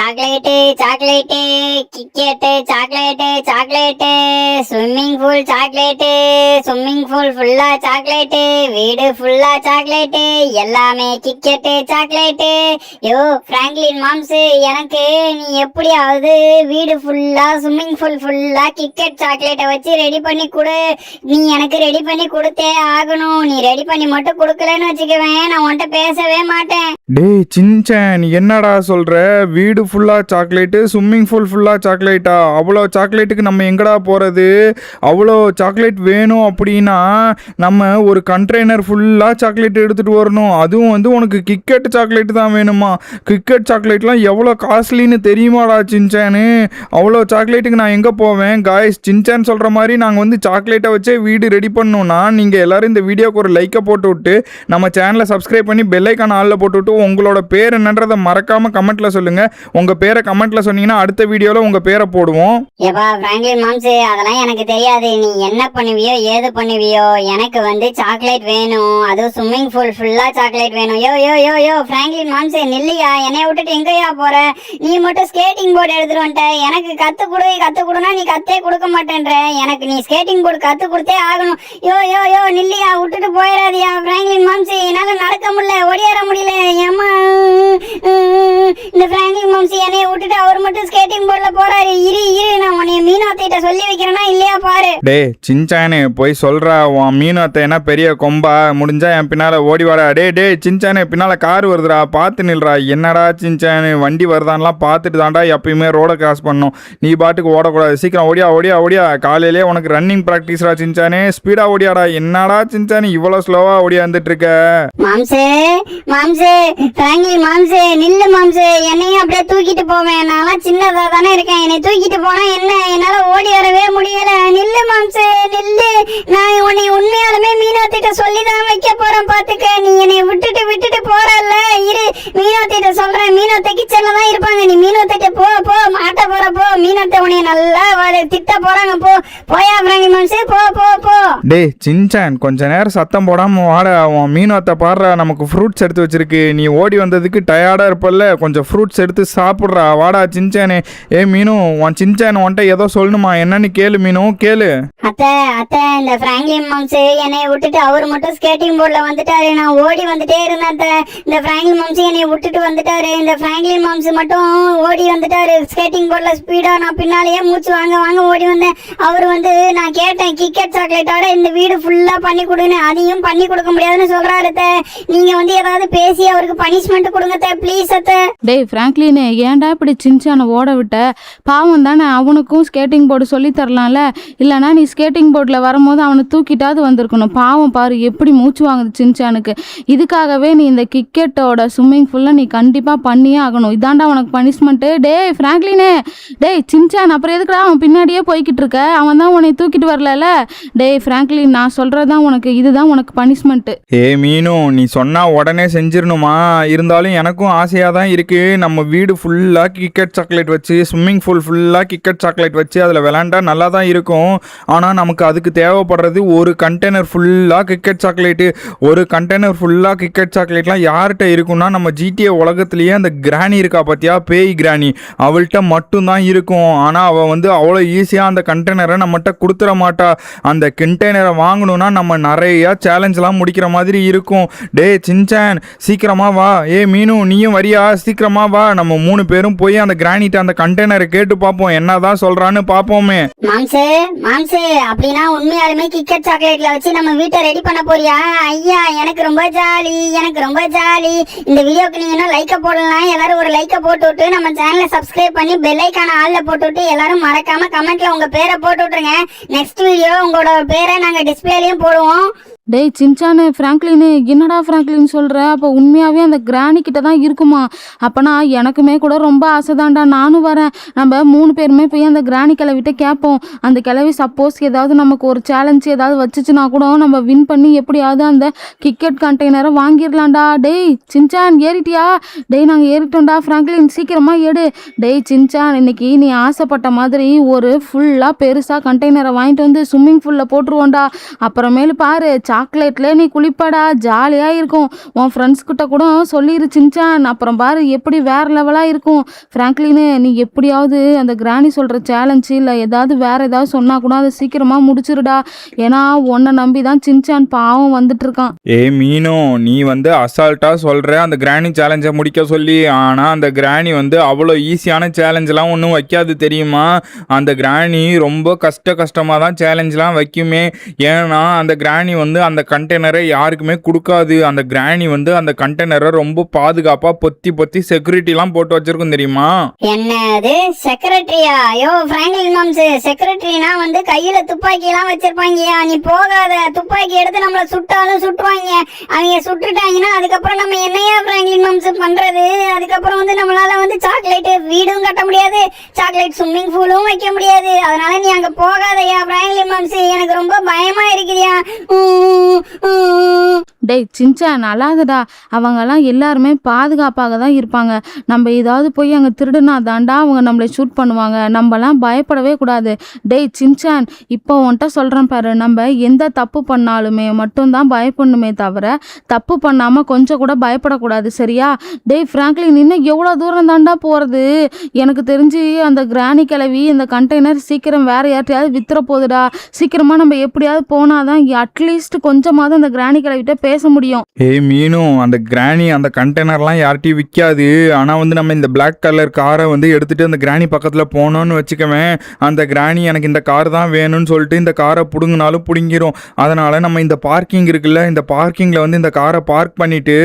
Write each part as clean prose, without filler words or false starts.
Chocolate chocolate கிக்கெட்டு chocolate chocolate swimming pool chocolate swimming pool ஃபுல்லா chocolate வீடு ஃபுல்லா சாக்லேட்டு எல்லாமே கிக்கெட்டு சாக்லேட்டு. யோ பிராங்க்லின் மாம்ஸ், எனக்கு நீ எப்படியாவது வீடு ஃபுல்லா ஸ்விம்மிங் பூல் ஃபுல்லா கிக்கெட் சாக்லேட்டை வச்சு ரெடி பண்ணி கொடு. நீ எனக்கு ரெடி பண்ணி கொடுத்தே ஆகணும். நீ ரெடி பண்ணி மட்டும் கொடுக்கலன்னு வச்சுக்குவேன், நான் உன்கிட்ட பேசவே மாட்டேன். டேய் சின்சான், என்னடா சொல்ற? வீடு ஃபுல்லா சாக்லேட்டு, ஸ்விம்மிங் பூல் ஃபுல்லா சாக்லேட்டா? அவ்வளோ சாக்லேட்டுக்கு நம்ம எங்கடா போகிறது? அவ்வளோ சாக்லேட் வேணும் அப்படின்னா நம்ம ஒரு கண்டெய்னர் ஃபுல்லாக சாக்லேட் எடுத்துகிட்டு வரணும். அதுவும் வந்து உனக்கு கிக்கெட் சாக்லேட்டு தான் வேணுமா? கிக்கெட் சாக்லேட்லாம் எவ்வளோ காஸ்ட்லின்னு தெரியுமாடா சின்சானு? அவ்வளோ சாக்லேட்டுக்கு நான் எங்கே போவேன்? காய்ஸ், சின்சான் சொல்கிற மாதிரி நாங்கள் வந்து சாக்லேட்டை வச்சே வீடு ரெடி பண்ணோன்னா நீங்கள் எல்லோரும் இந்த வீடியோக்கு ஒரு லைக்கை போட்டு விட்டு நம்ம சேனலை சப்ஸ்கிரைப் பண்ணி பெல் ஐக்கான் ஆலில் போட்டு விட்டு உங்களோட பேர் என்னன்றதை மறக்காமல் கமெண்ட்டில் சொல்லுங்கள். உங்கள் பேரை கமெண்ட்டில் சொன்னீங்கன்னா அடுத்த வீடியோவில் உங்கள் பேரை போடுவோம். ஏப்பா பிராங்க்லின் மாம்ஸ், அதெல்லாம் எனக்கு தெரியாது. நீ என்ன பண்ணுவியோ ஏது பண்ணுவியோ, எனக்கு வந்து சாக்லேட் வேணும். அதுவும் ஸ்விம்மிங் பூல் ஃபுல்லா சாக்லேட் வேணும். யோ யோ யோ யோ பிராங்க்லின் மாம்ஸ், நில்லையா? என்னைய விட்டுட்டு எங்கேயா போற? நீ மட்டும் ஸ்கேட்டிங் போர்டு எடுத்துட்டு வந்துட்ட. எனக்கு கத்து கொடுனா நீ கத்தே கொடுக்க மாட்டேன்ற. எனக்கு நீ ஸ்கேட்டிங் போர்டு கத்து கொடுத்தே ஆகணும். யோ யோ யோ நில்லையா? விட்டுட்டு போயிடாதியா பிராங்க்லின் மாம்ஸ், என்னால நடக்க முடியல, ஓடியார முடியல. ஏமா இந்த பிராங்க்லின் மாம்ஸ் என்னைய விட்டுட்டு அவர் மட்டும் ஸ்கேட்டிங் போர்டுல போறாரு. இரு நான் உன்னைய மீனாத்திட்ட சொல்லி வைக்கிறேன்னா இல்லையா பாரு. டே சின்சானு, போய் சொல்றா உன் மீனாத்த என்ன பெரிய கொம்பா? முடிஞ்சா என் பின்னால ஓடி வாடா. டே சின்சானு, பின்னால கார் வருதுடா, பார்த்து நில்றா. என்னடா சின்சானு, வண்டி வருதான்லாம் பார்த்துட்டு தாண்டா எப்பயுமே ரோட கிராஸ் பண்ணும். நீ பாட்டுக்கு ஓடக்கூடாது. சீக்கிரம் ஓடியா. காலையிலே உனக்கு ரன்னிங் ப்ராக்டிஸ்ரா சின்சானு, ஸ்பீடா ஓடியாடா. என்னடா சின்சானு இவ்வளோ ஸ்லோவா ஓடியாந்துட்டு இருக்க? மாம்சே பிராங்க்லின் மாம்ஸ், நில்லு மாம்ஸ். என்னையும் அப்படியே தூக்கிட்டு போவேன். நான் சின்னதா தானே இருக்கேன். என்னை தூக்கிட்டு போனா என்ன? என்னால ஓடி வரவே முடியல. நில்லு மாம்ஸ், நில்லு. நான் உன்னை உண்மையாலுமே மீனாத்திட்ட சொல்லிதான் வைக்க போறேன் பாத்துக்க. நீ என்னை விட்டுட்டு போறல்ல, இரு மீனாத்திட்ட சொல்றேன். மீனாத்த கிச்சன்ல தான் இருப்பாங்க. நீ மீனாத்திட்ட போ மாட்ட போற போ. மீனாத்த உன்னை நல்லா திட்ட போறாங்க. போயா பிராங்க்லின் மாம்ஸ், போ. டே சின்சான், கொஞ்ச நேரம் சத்தம் போடாம வாடா. உன் மீனாத்த பாடுறா, நமக்கு ஃப்ரூட்ஸ் எடுத்து வச்சிருக்கு. நீ ஓடி வந்ததுக்கு டயர்டா இருப்பல்ல, கொஞ்சம் ஃப்ரூட்ஸ் எடுத்து சாப்பிட்றா. வாடா சின்சானு. ஏ மீனு, உன் சின்சான் உன்ட்ட ஏதோ சொல்லணுமா? என்னன்னு கேளு மீனு, கேளு. அத்தை இந்த பிராங்க்லின் மாம்ஸ் என்னை விட்டுட்டு அவர் மட்டும் ஸ்கேட்டிங் போர்ட்ல வந்துட்டாரு. நான் ஓடி வந்துட்டே இருந்தேன். இந்த பிராங்க்லின் மாம்ஸ் என்னை விட்டுட்டு வந்துட்டாரு. இந்த பிராங்க்லின் மாம்ஸ் மட்டும் ஓடி வந்துட்டாரு ஸ்கேட்டிங் போர்ட்ல ஸ்பீடா. நான் பின்னாலேயே மூச்சு வாங்க ஓடி வந்தேன். அவர் வந்து நான் கேட்டேன் கிக்கெட் சாக்லேட்டோட இந்த வீடு ஃபுல்லா பண்ணி கொடுன்னு. அதையும் பண்ணி கொடுக்க முடியாதுன்னு சொல்றாரு. நீங்க வந்து ஏதாவது பேசி அவருக்கு பனிஷ்மெண்ட் கொடுங்க ப்ளீஸ் அத்தை. டேய் பிராங்க்லின், ஏன்டா இப்படி சின்சானை ஓட விட்ட? பாவம் தானே, அவனுக்கும் ஸ்கேட்டிங் போர்டு சொல்லி தரலாம்ல. இல்லைனா நீ ஸ்கேட்டிங் போர்டில் வரும்போது அவனை தூக்கிட்டாவது வந்திருக்கணும். பாவம் பாரு எப்படி மூச்சு வாங்குது சின்சானுக்கு. இதுக்காகவே நீ இந்த கிக்கெட்டோட ஸ்விம்மிங் ஃபுல்லாக நீ கண்டிப்பாக பண்ணியே ஆகணும். இதாண்டா உனக்கு பனிஷ்மெண்ட்டு. டேய் பிராங்க்லினே, டேய் சின்சான் அப்புறம் எதுக்குடா அவன் பின்னாடியே போய்கிட்டு இருக்க? அவன் தான் உன்னை தூக்கிட்டு வரல. டேய் பிராங்க்லின், நான் சொல்கிறதான் உனக்கு, இதுதான் உனக்கு பனிஷ்மெண்ட்டு. ஏ மீனு, நீ சொன்னா உடனே செஞ்சிடணுமா? இருந்தாலும் எனக்கும் ஆசையாக தான் இருக்கு. நம்ம வீடு ஃபுல்லாக கிக்கெட் சாக்லேட் வச்சு, ஸ்விம்மிங் பூல் ஃபுல்லாக கிக்கெட் சாக்லேட் வச்சு அதில் விளாண்டா நல்லா தான் இருக்கும். ஆனால் நமக்கு அதுக்கு தேவைப்படுறது ஒரு கண்டெய்னர் ஃபுல்லாக கிக்கெட் சாக்லேட்டு. ஒரு கண்டெய்னர் ஃபுல்லாக கிக்கெட் சாக்லேட்லாம் யார்கிட்ட இருக்குன்னா, நம்ம ஜிடிஏ உலகத்துலேயே அந்த கிராணி இருக்கா பார்த்தியா, பேய் கிராணி, அவள்கிட்ட மட்டும்தான் இருக்கும். ஆனால் அவள் வந்து அவ்வளோ ஈஸியாக அந்த கண்டெய்னரை நம்மகிட்ட கொடுத்துட மாட்டா. அந்த கண்டெய்னரை வாங்கணும்னா நம்ம நிறையா சேலஞ்செலாம் முடிக்கிற மாதிரி இருக்கும். டே சின்சான், சீக்கிரமா வா. ஏ மீனு, நீயும் வரியா? சீக்கிரமா வா. நம்ம 3 பேரும் போய் அந்த கிரானிட்ட அந்த கண்டெய்னரை கேட்டு பார்ப்போம், என்னதான் சொல்றான்னு பார்ப்போமே. மாம்ஸ், அப்படின்னா உண்மையாலுமே கிக்கெட் சாக்லேட்ல வச்சு நம்ம வீட்டை ரெடி பண்ண போறியா? ஐயா, எனக்கு ரொம்ப ஜாலி. இந்த வீடியோக்கு நீங்க இன்னும் லைக்க போடலாம். எல்லாரும் ஒரு லைக்க போட்டு விட்டு நம்ம சேனலை சப்ஸ்கிரைப் பண்ணி பெல் ஐக்கான ஆல்ல போட்டு விட்டு எல்லாரும் மறக்காம கமெண்ட்ல உங்க பேரை போட்டு விட்டுருங்க. நெக்ஸ்ட் வீடியோ உங்களோட பேரை நாங்க டிஸ்பிளேலயும் போடுவோம். டேய் சின்சானு, பிராங்க்லினு, என்னடா பிராங்க்லின் சொல்கிற? அப்போ உண்மையாகவே அந்த கிராணி கிட்ட தான் இருக்குமா? அப்போனா எனக்குமே கூட ரொம்ப ஆசைதான்டா, நானும் வரேன். நம்ம 3 பேருமே போய் அந்த கிராணி கிளவிட்ட கேட்போம். அந்த கிளவி சப்போஸ் ஏதாவது நமக்கு ஒரு சேலஞ்ச் ஏதாவது வச்சுச்சுன்னா கூட நம்ம வின் பண்ணி எப்படியாவது அந்த கிக்கெட் கண்டெய்னரை வாங்கிடலாம்டா. டேய் சின்சான், ஏறிட்டியா? டேய் நாங்கள் ஏறிட்டோம்டா. பிராங்க்லின் சீக்கிரமாக ஏடு. டேய் சின்சான், இன்னைக்கு நீ ஆசைப்பட்ட மாதிரி ஒரு ஃபுல்லாக பெருசாக கண்டெய்னரை வாங்கிட்டு வந்து ஸ்விம்மிங் பூலில் போட்டுருவோம்டா. அப்புறமேலு பாரு, சாக்லேட்ல நீ குளிப்பாடா, ஜாலியா இருக்கும். உன் ஃப்ரெண்ட்ஸ் கிட்ட கூட சொல்லிரு சின்சான். அப்புறம் பாரு எப்படி வேற லெவலா இருக்கும். பிராங்க்லின், நீ எப்படியாவது அந்த கிராணி சொல்ற சேலஞ்சு இல்லை ஏதாவது வேற ஏதாவது சொன்னா கூட அதை சீக்கிரமா முடிச்சிருடா. ஏன்னா உன்னை நம்பி தான் சின்சான் பாவம் வந்துட்டு இருக்கான். மீனு, நீ வந்து அசால்ட்டா சொல்ற அந்த கிராணி சேலஞ்சை முடிக்க சொல்லி. ஆனா அந்த கிராணி வந்து அவ்வளோ ஈஸியான சேலஞ்செலாம் ஒன்றும் வைக்காது தெரியுமா? அந்த கிராணி ரொம்ப கஷ்டமாக தான் சேலஞ்செலாம் வைக்குமே. ஏன்னா அந்த கிராணி வந்து அந்த கண்டெய்னரை யாருக்குமே கொடுக்காது. அந்த கிராணி வந்து அந்த கண்டெய்னரை ரொம்ப பாதுகாப்பாக பொத்தி செக்யூரிட்டிலாம் போட்டு வச்சிருக்கும் தெரியுமா? என்னது செக்ரட்டரியா? ஐயோ பிராங்க்லின் மாம்ஸ், செக்ரட்டரினா வந்து கையில துப்பாக்கி எல்லாம் வச்சிருப்பாங்கயா. நீ போகாத, துப்பாக்கி எடுத்து நம்மள சுட்டாலும் சுட்டுவாங்க. அவங்க சுட்டுட்டாங்கன்னா அதுக்கப்புறம் நம்ம என்னையா பிராங்க்லின் மாம்ஸ் பண்றது? அதுக்கப்புறம் வந்து நம்மளால வந்து சாக்லேட் வீடும் கட்ட முடியாது, சாக்லேட் ஸ்விம்மிங் பூலும் வைக்க முடியாது. அதனால நீ அங்க போகாதயா பிராங்க்லின் மாம்ஸ், எனக்கு ரொம்ப பயமா இருக்குதியா. டேய் சின்சான், அழாதடா. அவங்கெல்லாம் எல்லாருமே பாதுகாப்பாக தான் இருப்பாங்க. நம்ம ஏதாவது போய் அங்கே திருடுனா தாண்டா அவங்க நம்மளை ஷூட் பண்ணுவாங்க. நம்மலாம் பயப்படவே கூடாது. டேய் சின்சான், இப்போ உன்கிட்ட சொல்கிறேன் பாரு, நம்ம எந்த தப்பு பண்ணாலுமே மட்டும்தான் பயப்படணுமே தவிர தப்பு பண்ணாமல் கொஞ்சம் கூட பயப்படக்கூடாது, சரியா? டேய் பிராங்க்லின், இன்னும் எவ்வளோ தூரம் தாண்டா போகிறது? எனக்கு தெரிஞ்சு அந்த கிராணி கிளவி இந்த கண்டெய்னர் சீக்கிரம் வேற யார்ட்டையாவது வித்துற போகுதுடா. சீக்கிரமாக நம்ம எப்படியாவது போனாதான் அட்லீஸ்ட் கொஞ்சமாவது அந்த கிராணி கிளவிட்ட பேச முடியும். மீனு, அந்த கிராணி அந்த கண்டெய்னர்லாம் யார்ட்டையும் விற்காது. ஆனால் வந்து நம்ம இந்த பிளாக் கலர் காரை வந்து எடுத்துகிட்டு அந்த கிராணி பக்கத்தில் போனோன்னு வச்சுக்கவேன், அந்த கிராணி எனக்கு இந்த கார் தான் வேணும்னு சொல்லிட்டு இந்த காரை பிடுங்கினாலும் பிடுங்கிரும். அதனால் நம்ம இந்த பார்க்கிங் இருக்குல்ல, இந்த பார்க்கிங்கில் வந்து இந்த காரை பார்க் பண்ணிவிட்டு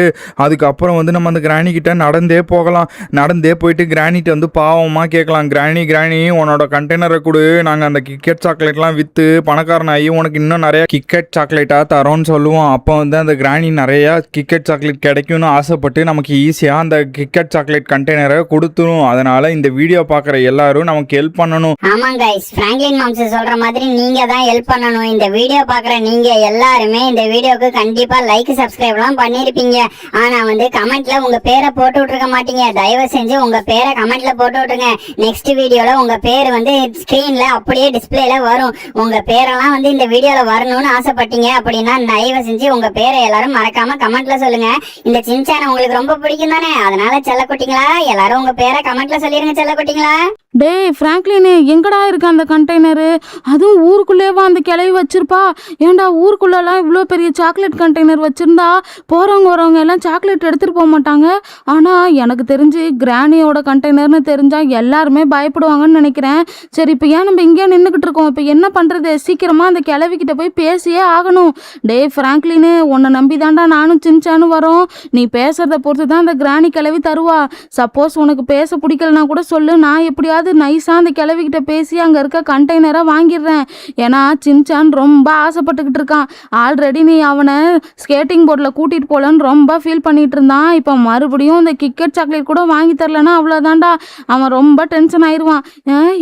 அதுக்கப்புறம் வந்து நம்ம அந்த கிராணிக்கிட்ட நடந்தே போகலாம். நடந்தே போயிட்டு கிராணிகிட்ட வந்து பாவமாக கேட்கலாம், கிராணி உன்னோட கண்டெய்னரை கொடு, நாங்கள் அந்த கிக்கெட் சாக்லேட்லாம் விற்று பணக்காரனாகி உனக்கு இன்னும் நிறையா கிக்கெட் சாக்லேட்டாக தரோன்னு சொல்லுவோம். அப்போ வந்து அந்த கிராணி நிறையா கிக்கெட் சாக்லேட் கிடைக்கும்னு ஆசைப்பட்டு நமக்கு ஈஸியாக அந்த கிக்கெட் சாக்லேட் கண்டெய்னரை கொடுத்துரும். அதனால இந்த வீடியோ பார்க்குற எல்லாரும் நமக்கு ஹெல்ப் பண்ணணும். ஆமாங்க கைஸ், பிராங்க்லின் மாம்ஸ் சொல்ற மாதிரி நீங்க தான் ஹெல்ப் பண்ணணும். இந்த வீடியோ பார்க்குற நீங்க எல்லாருமே இந்த வீடியோக்கு கண்டிப்பா லைக் சப்ஸ்கிரைப்லாம் பண்ணிருப்பீங்க. ஆனா வந்து கமெண்ட்ல உங்க பேரை போட்டு விட்டுருக்க மாட்டீங்க. தயவு செஞ்சு உங்க பேரை கமெண்ட்ல போட்டு விட்டுருங்க. நெக்ஸ்ட் வீடியோல உங்க பேர் வந்து ஸ்கிரீன்ல அப்படியே டிஸ்பிளேல வரும். உங்க பேரெல்லாம் வந்து இந்த வீடியோல வரணும்னு ஆசைப்பட்டீங்க அப்படின்னா தயவு செஞ்சு உங்க பேரை எல்லாரும் மறக்காம கமெண்ட்ல சொல்லுங்க. இந்த சின்சான் உங்களுக்கு ரொம்ப பிடிக்கும் தானே? அதனால செல்லக்குட்டிங்களா எல்லாரும் உங்க பேரை கமெண்ட்ல சொல்லிருங்க செல்லக்குட்டிங்களா. டேய் பிராங்க்லின், எங்கடா இருக்கு அந்த கண்டெய்னரு? அதுவும் ஊருக்குள்ளேவா அந்த கிளவி வச்சிருப்பா? ஏன்டா ஊருக்குள்ளெல்லாம் இவ்வளோ பெரிய சாக்லேட் கண்டெய்னர் வச்சிருந்தா போகிறவங்க வரவங்க எல்லாம் சாக்லேட் எடுத்துகிட்டு போக மாட்டாங்க. ஆனால் எனக்கு தெரிஞ்சு கிராணியோட கண்டெய்னர்னு தெரிஞ்சால் எல்லாருமே பயப்படுவாங்கன்னு நினைக்கிறேன். சரி, இப்போ ஏன் நம்ம இங்கே நின்றுக்கிட்டு இருக்கோம்? இப்போ என்ன பண்ணுறது? சீக்கிரமாக அந்த கிளவிக்கிட்ட போய் பேசியே ஆகணும். டேய் பிராங்க்லின், உன்னை நம்பி தாண்டா நானும் சின்சானும் வரோம். நீ பேசுறத பொறுத்து தான் அந்த கிராணி கிளவி தருவா. சப்போஸ் உனக்கு பேச பிடிக்கலனா கூட சொல்லு, நான் எப்படியாவது நைஸாக அந்த கிளவிக்கிட்ட பேசி அங்கே இருக்க கண்டெய்னரை வாங்கிடுறேன். ஏன்னா சின்சான் ரொம்ப ஆசைப்பட்டுக்கிட்டு இருக்கான். ஆல்ரெடி நீ அவனை ஸ்கேட்டிங் போர்டில் கூட்டிகிட்டு போகலன்னு ரொம்ப ஃபீல் பண்ணிகிட்டு இருந்தான். இப்போ மறுபடியும் இந்த கிக்கெட் சாக்லேட் கூட வாங்கி தரலன்னா அவ்வளோதான்டா, அவன் ரொம்ப டென்ஷன் ஆயிடுவான்.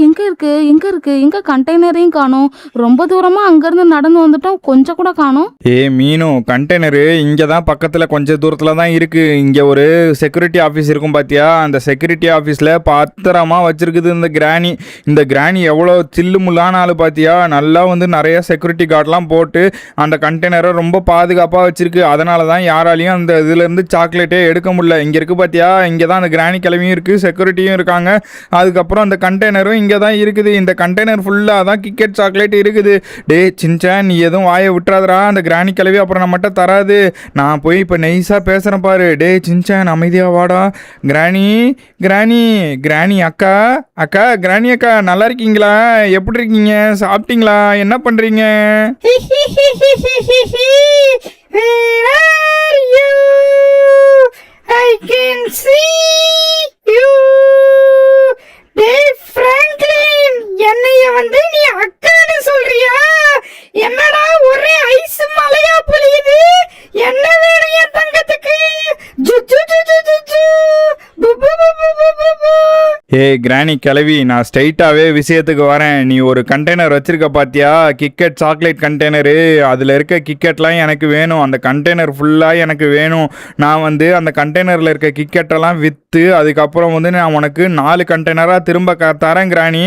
எங்கே இருக்குது எங்கே கண்டெய்னரையும் காணும்? ரொம்ப தூரமாக அங்கேருந்து நடந்து வந்துட்டோம், கொஞ்சம் கூட காணும். மீனு, கண்டெய்னரு இங்கே தான் பக்கத்தில் கொஞ்சம் தூரத்தில் தான் இருக்குது. இங்கே ஒரு செக்யூரிட்டி ஆஃபீஸ் இருக்கும் பார்த்தியா? அந்த செக்யூரிட்டி ஆஃபீஸில் பத்திரமா வச்சுருக்குது இந்த கிராணி எவ்வளோ சில்லு முள்ளான ஆள் பார்த்தியா? நல்லா வந்து நிறைய செக்யூரிட்டி கார்டெலாம் போட்டு அந்த கண்டெய்னரை ரொம்ப பாதுகாப்பாக வச்சுருக்கு. அதனால தான் யாராலையும் அந்த இதுலேருந்து சாக்லேட்டே எடுக்க முடியல. இங்கே இருக்குது பார்த்தியா? இங்கே தான் அந்த கிராணி கிளவியும் இருக்குது, செக்யூரிட்டியும் இருக்காங்க. அதுக்கப்புறம் அந்த கண்டெய்னரும் இங்கே தான் இருக்குது. இந்த கண்டெய்னர் ஃபுல்லாக தான் கிக்கெட் சாக்லேட் இருக்குது. டே சின்சான், நீ எதுவும் வாயை விட்டுறாதரா, அந்த கிராணி கிளவி அப்புறம் நம்மகிட்ட தராது. நான் போய் இப்போ நைஸாக பேசுகிறேன் பாரு. டே சின்சான், அமைதியாக வாடா. கிராணி அக்கா கிராணி அக்கா, நல்லா இருக்கீங்களா? எப்படி இருக்கீங்க? சாப்பிட்டீங்களா? என்ன பண்றீங்க? I can see you. டேய் பிராங்க்லின், என்னைய வந்து நீ அக்கான்னு சொல்றியா? என்னடா ஒரே ஐஸ் மலையா பொழியுது? என்ன வேணும் என் தங்கத்துக்கு? ஏய் கிராணி கிளவி, நான் ஸ்ட்ரைட்டாகவே விஷயத்துக்கு வரேன். நீ ஒரு கண்டெய்னர் வச்சிருக்க பாத்தியா, கிக்கெட் சாக்லேட் கண்டெய்னரு. அதில் இருக்க கிக்கெட்லாம் எனக்கு வேணும். அந்த கண்டெய்னர் ஃபுல்லாக எனக்கு வேணும். நான் வந்து அந்த கண்டெய்னரில் இருக்க கிக்கெட்டெல்லாம் விற்று அதுக்கப்புறம் வந்து நான் உனக்கு 4 கண்டெய்னராக திரும்ப தரேன் கிராணி.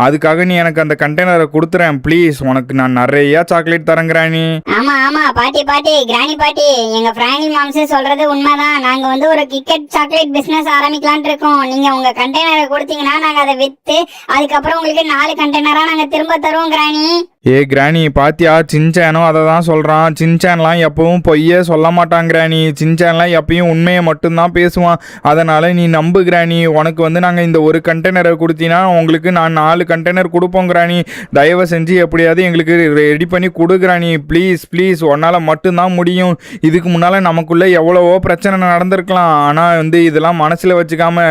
அதுக்காக நீ எனக்கு அந்த கண்டெய்னரை கொடுத்துறேன் ப்ளீஸ். உனக்கு நான் நிறையா சாக்லேட் தரேன் கிராணி. ஆமா ஆமா பாட்டி கிராணி பாட்டி, எங்க பிராங்க்லின் மாம்ஸ் சொல்றது உண்மைதான். நாங்க வந்து ஒரு கிக்கெட் சாக்லேட் பிசினஸ் ஆரம்பிக்கலாம்னு இருக்கோம். நீங்க உங்க கண்டெய்னரை கொடுத்தீங்கன்னா நாங்க அதை வித்து அதுக்கப்புறம் உங்களுக்கு 4 கண்டெய்னரா நாங்க திரும்ப தருவோம் கிராணி. ஏ கிராணி பாத்தியா, சின்சானும் அதை தான் சொல்கிறான். சின்சான்லாம் எப்பவும் பொய்யே சொல்ல மாட்டான் கிராணி. சின்சான்லாம் எப்பயும் உண்மையை மட்டும்தான் பேசுவான். அதனால் நீ நம்பு கிராணி. உனக்கு வந்து நாங்கள் இந்த ஒரு கண்டெய்னரை கொடுத்தீங்கன்னா உங்களுக்கு நான் 4 கண்டெய்னர் கொடுப்போம் கிராணி. தயவு செஞ்சு எப்படியாவது எங்களுக்கு ரெடி பண்ணி கொடு கிராணி. ப்ளீஸ் உன்னால் மட்டும்தான் முடியும். இதுக்கு முன்னால் நமக்குள்ளே எவ்வளவோ பிரச்சனை நடந்திருக்கலாம். ஆனால் வந்து இதெல்லாம் மனசில் வச்சுக்காம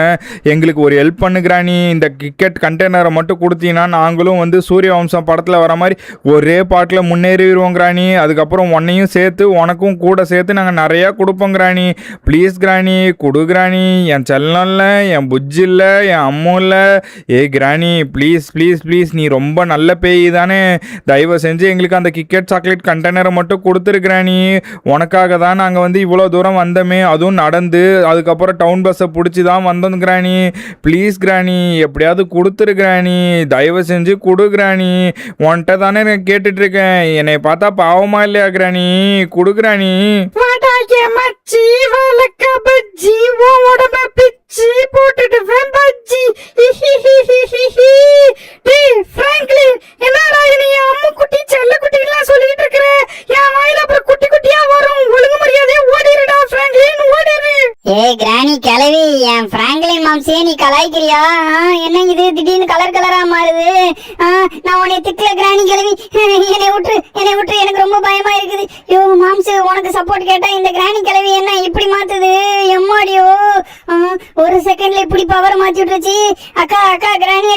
எங்களுக்கு ஒரு ஹெல்ப் பண்ணு கிராணி. இந்த கிக்கெட் கண்டெய்னரை மட்டும் கொடுத்தீங்கன்னா நாங்களும் வந்து சூரிய வம்சம் படத்தில் வர மாதிரி ஒரே பாட்டில் முன்னேறிடுவோம் கிராணி. அதுக்கப்புறம் உன்னையும் சேர்த்து உனக்கும் கூட சேர்த்து நாங்கள் நிறையா கொடுப்போம் கிராணி. ப்ளீஸ் கிராணி கொடு கிராணி. என் செல்லம் இல்லை, என் புஜ்ஜி இல்லை, என் அம்மும் இல்லை. ஏ கிராணி ப்ளீஸ் நீ ரொம்ப நல்ல பேய் தானே. தயவு செஞ்சு எங்களுக்கு அந்த கிக்கெட் சாக்லேட் கண்டெய்னரை மட்டும் கொடுத்துரு கிராணி. உனக்காக தான் நாங்கள் வந்து இவ்வளோ தூரம் வந்தோமே, அதுவும் நடந்து அதுக்கப்புறம் டவுன் பஸ்ஸை பிடிச்சி தான் வந்தோம் கிராணி. ப்ளீஸ் கிராணி எப்படியாவது கொடுத்துரு கிராணி. தயவு செஞ்சு கொடு கிராணி. உன்கிட்ட தானே நான் கேட்டுட்டு இருக்கேன். என்னை பார்த்தா பாவமா இல்லையா கிராணி? குடுக்குறானி. மச்சி வழக்க பஜ்ஜி உடம்ப பிச்சு போட்டுட்டு பஜ்ஜி. டேய் பிராங்க்லின், என்னடா நீ அம்மு குட்டி செல்ல குட்டிலாம் சொல்லிட்டு இருக்கற? என் வாயில அப்புறம் குட்டி குட்டியா வரும். ஒழுங்கு மரியாதையா ஓடிடுடா பிராங்க்லின், ஓடிடு. ஏ கிராணி கிளவி, என் பிராங்க்லின் மாம்ஸே நீ கலாய்க்கிறியா? என்ன இது திடீர்னு கலரா மாறுது? நான் உன்னை திட்டல கிராணி கிளவி. என்னை விட்டு எனக்கு ரொம்ப பயமா இருக்குது. யோ மாம்ஸ், உனக்கு சப்போர்ட் கேட்டா இந்த கிராணி கிளவி என்ன இப்படி மாத்துது? எம்மாடியோ, ஒரு செகண்ட்ல இப்படி பவர் மாத்தி விட்டுருச்சு. அக்கா கிராணி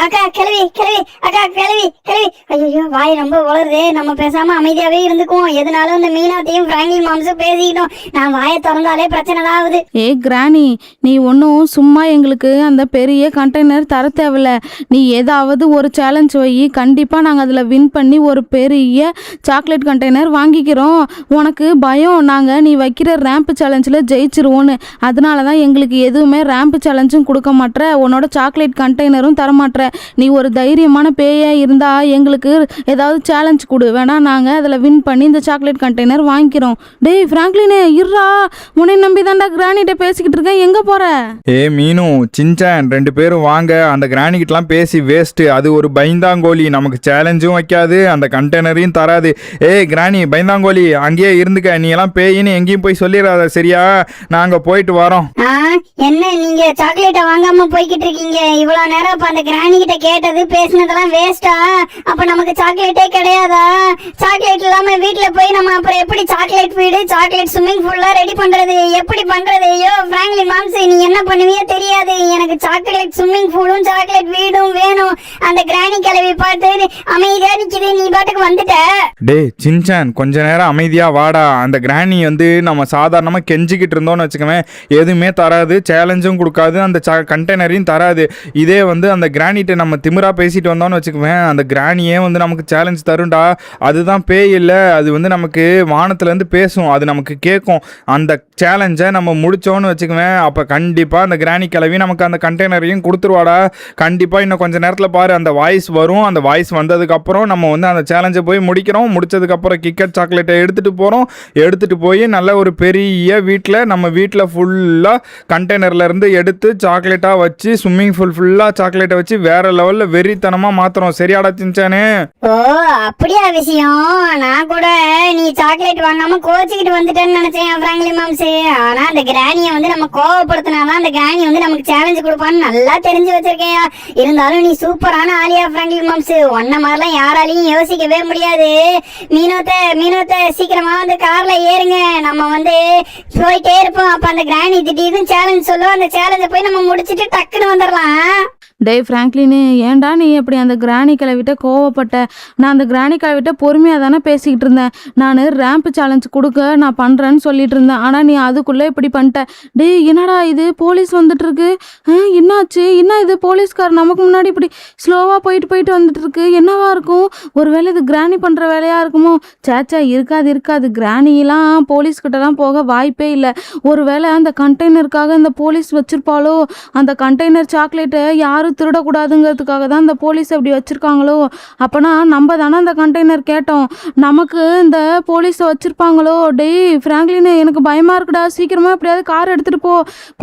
அக்கா கிளவி அக்கா கிளவி. ஐயோ வாய் ரொம்ப வளருது. நம்ம பேசாம அமைதியாவே இருந்துக்குவோம். எதனாலும் இந்த மீனாத்தையும் பிராங்க்லின் மாம்ஸும் பேசிக்கிட்டோம். நான் வாயை திறந்தாலே பிரச்சனை தான் ஆகுது. ஏ கிராணி, நீ ஒன்றும் சும்மா எங்களுக்கு அந்த பெரிய கண்டெய்னர் தர தேவையில்ல. நீ ஏதாவது ஒரு சேலஞ்ச் வை, கண்டிப்பாக நாங்கள் அதில் வின் பண்ணி ஒரு பெரிய சாக்லேட் கண்டெய்னர் வாங்கிக்கிறோம். உனக்கு பயம் நாங்கள் நீ வைக்கிற ரேம்ப் சேலஞ்சில் ஜெயிச்சிருவோன்னு. அதனால தான் எங்களுக்கு எதுவுமே ரேம்ப் சேலஞ்சும் கொடுக்க மாட்டேற, உன்னோட சாக்லேட் கண்டெய்னரும் தரமாட்டேற. நீ ஒரு தைரியமான பேயாக இருந்தால் எங்களுக்கு ஏதாவது சேலஞ்ச் கொடு, வேணா நாங்கள் அதில் வின் பண்ணி இந்த சாக்லேட் கண்டெய்னர் வாங்கிக்கிறோம். டேய் ஃப்ராங்க்லினே இருறா, உன்னை நம்பி தான்டா கிராணிகிட்ட பேசிக்கிட்டு இருக்கேன். எங்கே போகிற? ஏ மீனு சின்சான் 2 பேரும் வாங்க. அந்த கிராணிக்கிட்டலாம் பேசி வேஸ்ட்டு. அது ஒரு பைந்தாங்கோலி. நமக்கு சேலஞ்சும் வைக்காது, அந்த கண்டெய்னரையும் தராது. ஏய் கிராணி பைந்தாங்கோலி, அங்கேயே இருந்துக்க. நீ எல்லாம் பேயின்னு எங்கேயும் போய் சொல்லிடாத சரியா? நாங்கள் போயிட்டு வரோம். என்ன நீங்க சாக்லேட்டை வாங்காம போய்கிட்டு இருக்கீங்க? இவ்வளவு நேரம் அப்ப அந்த கிராணி கிட்ட கேட்டது பேசினதெல்லாம் வேஸ்டா? அப்ப நமக்கு சாக்லேட்டே கிடையாதா? சாக்லேட் இல்லாம வீட்டுல போய் நம்ம அப்புறம் எப்படி சாக்லேட் வீடு, சாக்லேட் ஸ்விம்மிங் பூல்லாம் ரெடி பண்றது? எப்படி பண்றது? ஐயோ பிராங்க்லின் மாம்ஸ், நீ என்ன பண்ணுவியோ தெரியாது. எனக்கு சாக்லேட் ஸ்விம்மிங் பூலும் சாக்லேட் வீடும் வேணும். அந்த கிராணி கிளவி பார்த்து அமைதியா நிக்குது, நீ பாட்டுக்கு வந்துட்ட. டே சின்சான் கொஞ்ச நேரம் அமைதியா வாடா. அந்த கிராணி வந்து நம்ம சாதாரணமாக கெஞ்சிக்கிட்டு இருந்தோம்னு வச்சுக்கோவேன், எதுவுமே தராது, சேலஞ்சும் கொடுக்காது, அந்த கண்டெய்னரையும் தராது. இதே வந்து அந்த கிராணிகிட்ட நம்ம திமிரா பேசிட்டு வந்தோம்னு வச்சுக்குவேன், அந்த கிராணியே வந்து நமக்கு சேலஞ்ச் தரும்டா. அதுதான் பேய் இல்லை, அது வந்து நமக்கு வானத்துலேருந்து பேசும், அது நமக்கு கேட்கும். அந்த சேலஞ்சை நம்ம முடிச்சோன்னு வச்சுக்குவேன், அப்போ கண்டிப்பாக அந்த கிராணி கிளவி நமக்கு அந்த கண்டெய்னரையும் கொடுத்துருவாடா. கண்டிப்பாக இன்னும் கொஞ்சம் நேரத்தில் பாரு, அந்த வாய்ஸ் வரும். அந்த வாய்ஸ் வந்ததுக்கப்புறம் நம்ம வந்து அந்த சேலஞ்சை போய் முடிக்கிறோம். முடிச்சதுக்கப்புறம் கிக்கெட் சாக்லேட்டை எடுத்துகிட்டு போகிறோம். எடுத்துகிட்டு போய் நல்ல ஒரு பெரிய வீட்டில் நம்ம வீட்டில் ஃபுல்லாக கண்டெய்னர்லேருந்து எடுத்து சாக்லேட்டாக வச்சு ஸ்விம்மிங் பூல் ஃபுல்லாக சாக்லேட்டை வச்சு வேற லெவலில் வெறித்தனமாக மாற்றுறோம். சரியாடா சின்சானே? ஓ அப்படியா விஷயம்? நான் கூட நீ சாக்லேட் வாங்காம கோச்சிக்கிட்டு வந்துட்டேன்னு நினைச்சேன் பிராங்க்லின் மாம்ஸ். ஆனா அந்த கிராணியை வந்து நம்ம கோவப்படுத்தினாதான் அந்த கிராணி வந்து நமக்கு சேலஞ்ச் கொடுப்பான்னு நல்லா தெரிஞ்சு வச்சிருக்கேயா. இருந்தாலும் நீ சூப்பரான ஆலியா பிராங்க்லின் மாம்ஸ். ஒன்ன மாதிரிலாம் யாராலையும் யோசிக்கவே முடியாது. மீனோத்த சீக்கிரமா வந்து கார்ல ஏறுங்க, நம்ம வந்து போயிட்டே இருப்போம். அப்ப அந்த கிராணி திடீர்னு சேலஞ்ச் சொல்லுவோம், அந்த சேலஞ்சை போய் நம்ம முடிச்சுட்டு டக்குன்னு வந்துடலாம். டேய் ஃப்ராங்க்லினு, ஏன்டா நீ அப்படி அந்த கிராணி கிளவிட்ட கோவப்பட்ட? நான் அந்த கிராணி கிளவிட்ட பொறுமையாக தானே பேசிக்கிட்டு இருந்தேன். நான் ரேம்ப் சேலஞ்ச் கொடுக்க நான் பண்ணுறேன்னு சொல்லிட்டு இருந்தேன். ஆனால் நீ அதுக்குள்ளே இப்படி பண்ணிட்ட. டேய் என்னடா இது, போலீஸ் வந்துட்டு இருக்கு. என்னாச்சு? என்ன இது, போலீஸ்கார் நமக்கு முன்னாடி இப்படி ஸ்லோவாக போயிட்டு வந்துட்டு இருக்கு. என்னவா இருக்கும்? ஒருவேளை இது கிராணி பண்ணுற வேலையாக இருக்குமோ? சேச்சா, இருக்காது. கிராணிலாம் போலீஸ்கிட்டலாம் போக வாய்ப்பே இல்லை. ஒருவேளை அந்த கண்டெய்னருக்காக இந்த போலீஸ் வச்சிருப்பாளோ? அந்த கண்டெய்னர் சாக்லேட்டை யாரும் திருடக்கூடாதுங்கிறதுக்காக தான் இந்த போலீஸ் அப்படி வச்சிருக்காங்களோ? அப்போனா நம்ம தானே அந்த கண்டெய்னர் கேட்டோம், நமக்கு இந்த போலீஸை வச்சிருப்பாங்களோ? டேய் ஃப்ராங்க்லின், எனக்கு பயமா இருக்குடா. சீக்கிரமா எப்படியாவது கார் எடுத்துட்டு போ.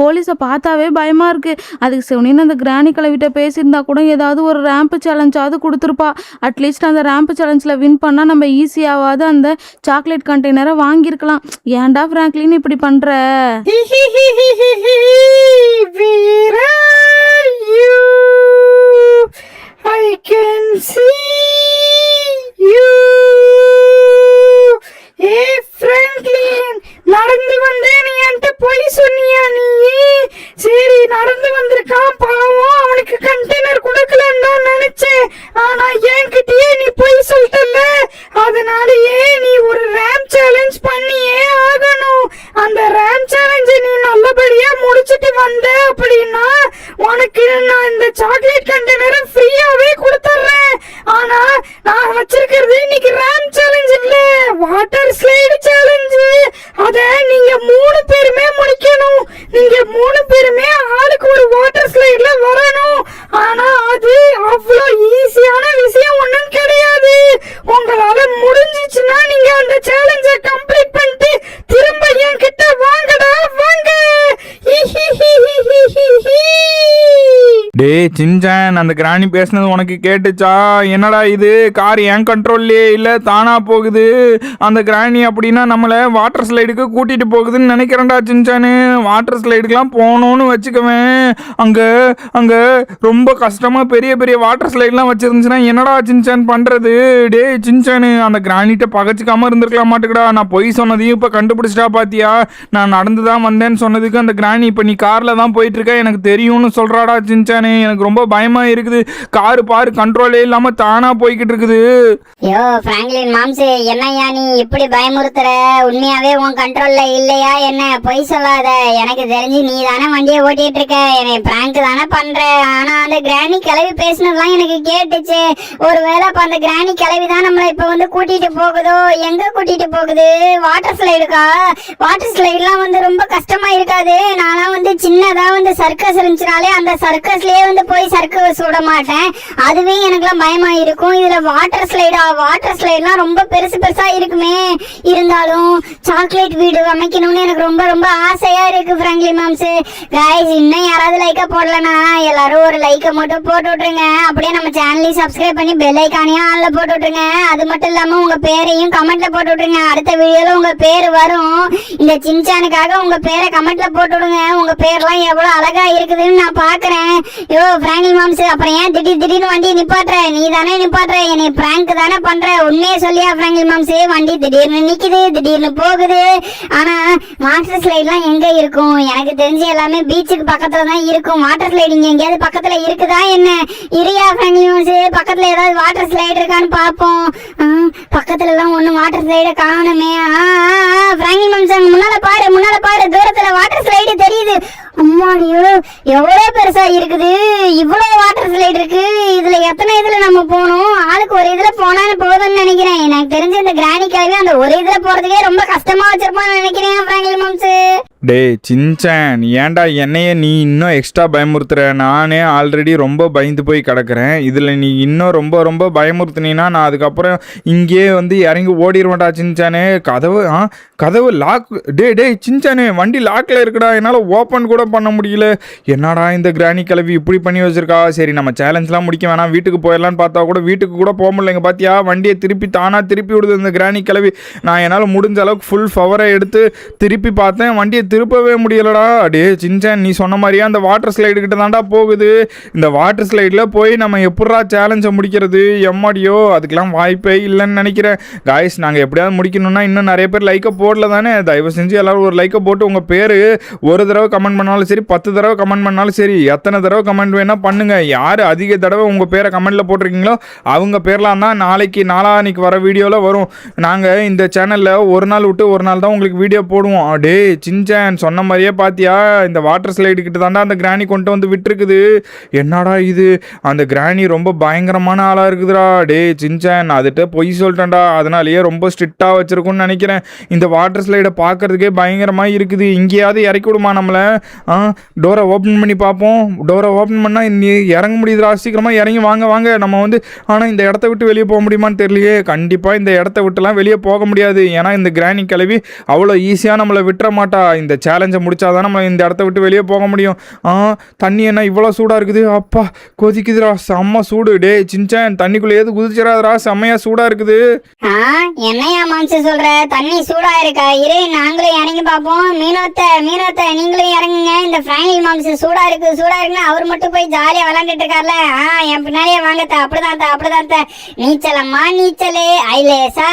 போலீஸை பார்த்தாவே பயமா இருக்கு. அதுக்கு சிவனின்னு அந்த கிராணி கிளவிட்ட பேசியிருந்தா கூட ஏதாவது ஒரு ரேம்ப் சேலஞ்சாவது கொடுத்துருப்பா. அட்லீஸ்ட் அந்த ரேம்ப் சேலஞ்சில் வின் பண்ணால் நம்ம ஈஸியாவது அந்த சாக்லேட் கண்டெய்னரை வாங்கியிருக்கலாம். ஏன்டா ஃப்ராங்க்லின் இப்படி பண்ற? Where are you? I can see you. Hey Franklin, நடந்து வந்தேன், நீ என்கிட்ட போய் சொன்னியா? நீ சரி நடந்து வந்திருக்கான், பாவம் அவனுக்கு கண்டெய்னர் கொடுக்கலன்னு தான் நினைச்சேன். ஆனா என்கிட்டயே நீ போய் சொல்லிட்டல, அதனாலயே நீ ஒரு ரேம் சேலஞ்ச் பண்ணியே ஆகணும். அந்த ரேம் சேலஞ்சை நீ நல்லபடியா முடிச்சிட்டு வந்த அப்படின்னா உனக்கு நான் இந்த சாக்லேட் கண்டெய்னரை ஃப்ரீயாவே கொடுத்துட்றேன். ஆனா நான் வச்சிருக்கிறது இன்னைக்கு ரேம் சேலஞ்ச் இல்ல, வாட்டர் ஸ்லைடு சேலஞ்சு. அத நீங்க 3 பேருமே முடிக்கணும். நீங்க 3 பேருமே ஆளுக்கு ஒரு வாட்டர் ஸ்லைட்ல வரணும். ஆனா அது அவ்வளோ ஈஸியான விஷயம் ஒண்ணும் கிடையாது. உங்களால முடிஞ்சிச்சுன்னா நீங்க அந்த சேலஞ்சை கம்ப்ளீட் பண்ணிட்டு திரும்ப என்கிட்ட வாங்கடா, வாங்க. டேய் சின்சான், அந்த கிராணி பேசுனது உனக்கு கேட்டுச்சா? என்னடா இது, கார் என் கண்ட்ரோல்லே இல்லை, தானா போகுது. அந்த கிராணி அப்படின்னா நம்மளை வாட்டர் ஸ்லைடுக்கு கூட்டிகிட்டு போகுதுன்னு நினைக்கிறேன்டா சின்சானு. வாட்டர் ஸ்லைடுக்கெலாம் போகணுன்னு வச்சுக்குவேன். அங்கே ரொம்ப கஷ்டமாக பெரிய பெரிய வாட்டர் ஸ்லைட்லாம் வச்சுருந்துச்சுன்னா என்னடா சின்சான் பண்ணுறது? டேய் சின்சானு, அந்த கிராணிட்ட பகச்சிக்காமல் இருந்திருக்கலாம் மாட்டுக்கடா. நான் பொய் சொன்னதையும் இப்போ கண்டுபிடிச்சிட்டா பாத்தியா? நான் நடந்து தான் வந்தேன்னு சொன்னதுக்கு அந்த கிராணி இப்போ நீ காரில் தான் போயிட்டுருக்க எனக்கு தெரியும்னு சொல்கிறாடா சின்சானு. எனக்கு ரொம்ப பயமா இருக்குது. காரு பாரு, கண்ட்ரோலே இல்லாம தானா போய்கிட்டு இருக்குது. யோ பிராங்க்லின் மாம்ஸ், என்னையா நீ இப்படி பயமுறுத்துற? உண்மையாவே உன் கண்ட்ரோல்ல இல்லையா என்ன? பொய் சொல்லாத. எனக்கு தெரிஞ்சு நீ தானே வண்டியை ஓட்டிட்டு இருக்க, என்னை பிராங்க் தானே பண்ற. ஆனா அந்த கிராணி கிளவி பேசினதுலாம் எனக்கு கேட்டுச்சு. ஒருவேளை அப்ப அந்த கிராணி கிளவி தான் நம்மளை இப்ப வந்து கூட்டிட்டு போகுதோ? எங்க கூட்டிட்டு போகுது? வாட்டர் ஸ்லைடுக்கா? வாட்டர் ஸ்லைடுலாம் வந்து ரொம்ப கஷ்டமா இருக்காது? நான்லாம் வந்து சின்னதா வந்து சர்க்கஸ் இருந்துச்சுனாலே அந்த சர்க்கஸ்லயே வந்து போய் சர்க்கஸ் விட மாட்டேன். அதுவே எனக்குலாம் பயமா இருக்கும். இதுல வாட்டர் ஸ்லைடா? வாட்டர் ஸ்லைட்லாம் ரொம்ப பெருசா இருக்குமே. இருந்தாலும் சாக்லேட் வீடு அமைக்கணும்னு எனக்கு ரொம்ப ரொம்ப ஆசையா இருக்கு பிராங்க்லின் மாம்ஸ். गाइस, இன்னும் யாராவது லைக்க போடலனா எல்லாரும் ஒரு லைக்க மட்டும் போட்டு விட்டுருங்க. அப்படியே நம்ம சேனலையும் சப்ஸ்கிரைப் பண்ணி பெல் ஐகானையும் ஆன்ல போட்டு விட்டுருங்க. அது மட்டும் இல்லாம உங்க பேரையும் கமெண்ட்ல போட்டு விட்டுருங்க. அடுத்த வீடியோல உங்க பேர் வரும். இந்த சின்சானுக்காக உங்க பேரை கமெண்ட்ல போட்டு விடுங்க. உங்க பேர்லாம் எவ்வளவு அழகா இருக்குதுன்னு நான் பாக்குறேன். யோ பிராங்க்லின் மாம்ஸ், அப்புறம் ஏன் திடீர்னு வண்டியை நிப்பாட்டுற? நீ தானே நிப்பாட்டுற, என்னை பிராங்க் தானே பண்ற. உண்மையே சொல்லியா பிராங்க்லின் மாம்ஸ்? வண்டி திடீர்னு நிக்குது, திடீர்னு போகுது. ஆனா வாட்டர் ஸ்லைட்லாம் எங்க இருக்கும்? எனக்கு தெரிஞ்சு எல்லாமே பீச்சுக்கு பக்கத்துல தான் இருக்கும். வாட்டர் ஸ்லைடிங் எங்கேயாவது பக்கத்துல இருக்குதா என்ன? இரியா பிராங்க்லின் மாம்ஸ், பக்கத்துல ஏதாவது வாட்டர் ஸ்லைடு இருக்கான்னு பாப்போம். பக்கத்துல எல்லாம் ஒண்ணும் வாட்டர் ஸ்லைட காணுமே. பிராங்க்லின் மாம்ஸ், முன்னால பாரு, தூரத்துல வாட்டர் ஸ்லைடு தெரியுது. அம்மாடியோ, எவ்வளவு பெருசா இருக்குது. இவ்வளவு வாட்டர் ஸ்லைடு இருக்கு. இதுல எத்தனை இதுல நம்ம போகணும்? ஆளுக்கு ஒரு இதுல போனாலும் போதும்னு நினைக்கிறேன். எனக்கு தெரிஞ்ச இந்த கிராணி கிளவி அந்த ஒரு இதுல போறதுக்கே ரொம்ப கஷ்டமா வச்சிருப்பான்னு நினைக்கிறேன் பிராங்க்லின் மாம்ஸ். டேய் சின்சான், ஏன்டா என்னைய நீ இன்னும் எக்ஸ்ட்ரா பயமுறுத்துற? நானே ஆல்ரெடி ரொம்ப பயந்து போய் கிடக்கிறேன். இதில் நீ இன்னும் ரொம்ப ரொம்ப பயமுறுத்துனீன்னா நான் அதுக்கப்புறம் இங்கேயே வந்து இறங்கி ஓடிடுவேன்டா சின்சானே. கதவு லாக். டேய் சின்சானே, வண்டி லாக்கில் இருக்குடா, என்னால் ஓப்பன் கூட பண்ண முடியல. என்னடா இந்த கிராணி கிளவி இப்படி பண்ணி வச்சிருக்கா? சரி, நம்ம சேலஞ்செலாம் முடிக்க வேணாம், வீட்டுக்கு போயிடலான்னு பார்த்தா கூட வீட்டுக்கு கூட போக முடியலைங்க. பாத்தியா வண்டியை திருப்பி தானா திருப்பி விடுது இந்த கிராணி கிளவி. நான் என்னால் முடிஞ்ச அளவுக்கு ஃபுல் பவரை எடுத்து திருப்பி பார்த்தேன், வண்டியை திருப்பவே முடியலடா. அடே சின்சான், நீ சொன்ன மாதிரியே அந்த வாட்டர் ஸ்லைடு கிட்ட தாண்டா போகுது. இந்த வாட்டர் ஸ்லைடில் போய் நம்ம எப்படா சேலஞ்சை முடிக்கிறது? எம்மாடியோ, அதுக்கெல்லாம் வாய்ப்பே இல்லைன்னு நினைக்கிறேன். காய்ஸ், நாங்கள் எப்படியாவது முடிக்கணும்னா இன்னும் நிறைய பேர் லைக்கை போடல தானே. தயவு செஞ்சு எல்லாரும் ஒரு லைக்கை போட்டு உங்கள் பேர் ஒரு தடவை கமெண்ட் பண்ணாலும் சரி, 10 தடவை கமெண்ட் பண்ணாலும் சரி, எத்தனை தடவை கமெண்ட் வேணால் பண்ணுங்கள். யார் அதிக தடவை உங்கள் பேரை கமெண்ட்டில் போட்டிருக்கீங்களோ அவங்க பேர்லாம் தான் நாளைக்கு வர வீடியோவில் வரும். நாங்கள் இந்த சேனலில் ஒரு நாள் விட்டு ஒரு நாள் தான் உங்களுக்கு வீடியோ போடுவோம். அடே சின்சான், சொன்ன மாதிரியே பார்த்தியா இந்த வாட்டர் ஸ்லைடு கிட்ட தாண்டா அந்த கிராணி கொண்டு வந்து விட்டுருக்குது. என்னடா இது, அந்த கிராணி ரொம்ப பயங்கரமான ஆளாக இருக்குதுடா. டே சின்சான், அதுகிட்ட பொய் சொல்லிட்டேன்டா, அதனாலேயே ரொம்ப ஸ்ட்ரிக்டாக வச்சுருக்குன்னு நினைக்கிறேன். இந்த வாட்டர் ஸ்லைடை பார்க்குறதுக்கே பயங்கரமாக இருக்குது. இங்கேயாவது இறக்கி விடுமா நம்மளை? டோரை ஓப்பன் பண்ணி பார்ப்போம். டோரை ஓப்பன் பண்ணால் நீ இறங்க முடியுதுடா, சீக்கிரமாக இறங்கி வாங்க வாங்க நம்ம வந்து. ஆனால் இந்த இடத்த விட்டு வெளியே போக முடியுமான்னு தெரியலையே. கண்டிப்பாக இந்த இடத்த விட்டுலாம் வெளியே போக முடியாது. ஏன்னா இந்த கிராணி கிளவி அவ்வளோ ஈஸியாக நம்மளை விட்டுற மாட்டா. இந்த சேலஞ்சை முடிச்சாதான் நம்ம இந்த இடத்த விட்டு வெளியே போக முடியும். தண்ணி என்ன இவ்வளோ சூடாக இருக்குது? அப்பா கொதிக்குதுடா, செம்ம சூடு. டே சின்சான், தண்ணிக்குள்ளே ஏது குதிச்சிடாதடா, செம்மையாக சூடாக இருக்குது. என்னையா மாம்சு சொல்ற? தண்ணி சூடா இருக்கா? இரு நாங்களும் இறங்கி பார்ப்போம். மீனோத்த நீங்களும் இறங்குங்க. இந்த பிராங்கில் மாம்சு சூடா இருக்குன்னு அவர் மட்டும் போய் ஜாலியா விளையாண்டுட்டு இருக்கார்ல. என் பின்னாடியே வாங்கத்த. அப்படிதான் நீச்சலம்மா நீச்சலு, ஐலேசா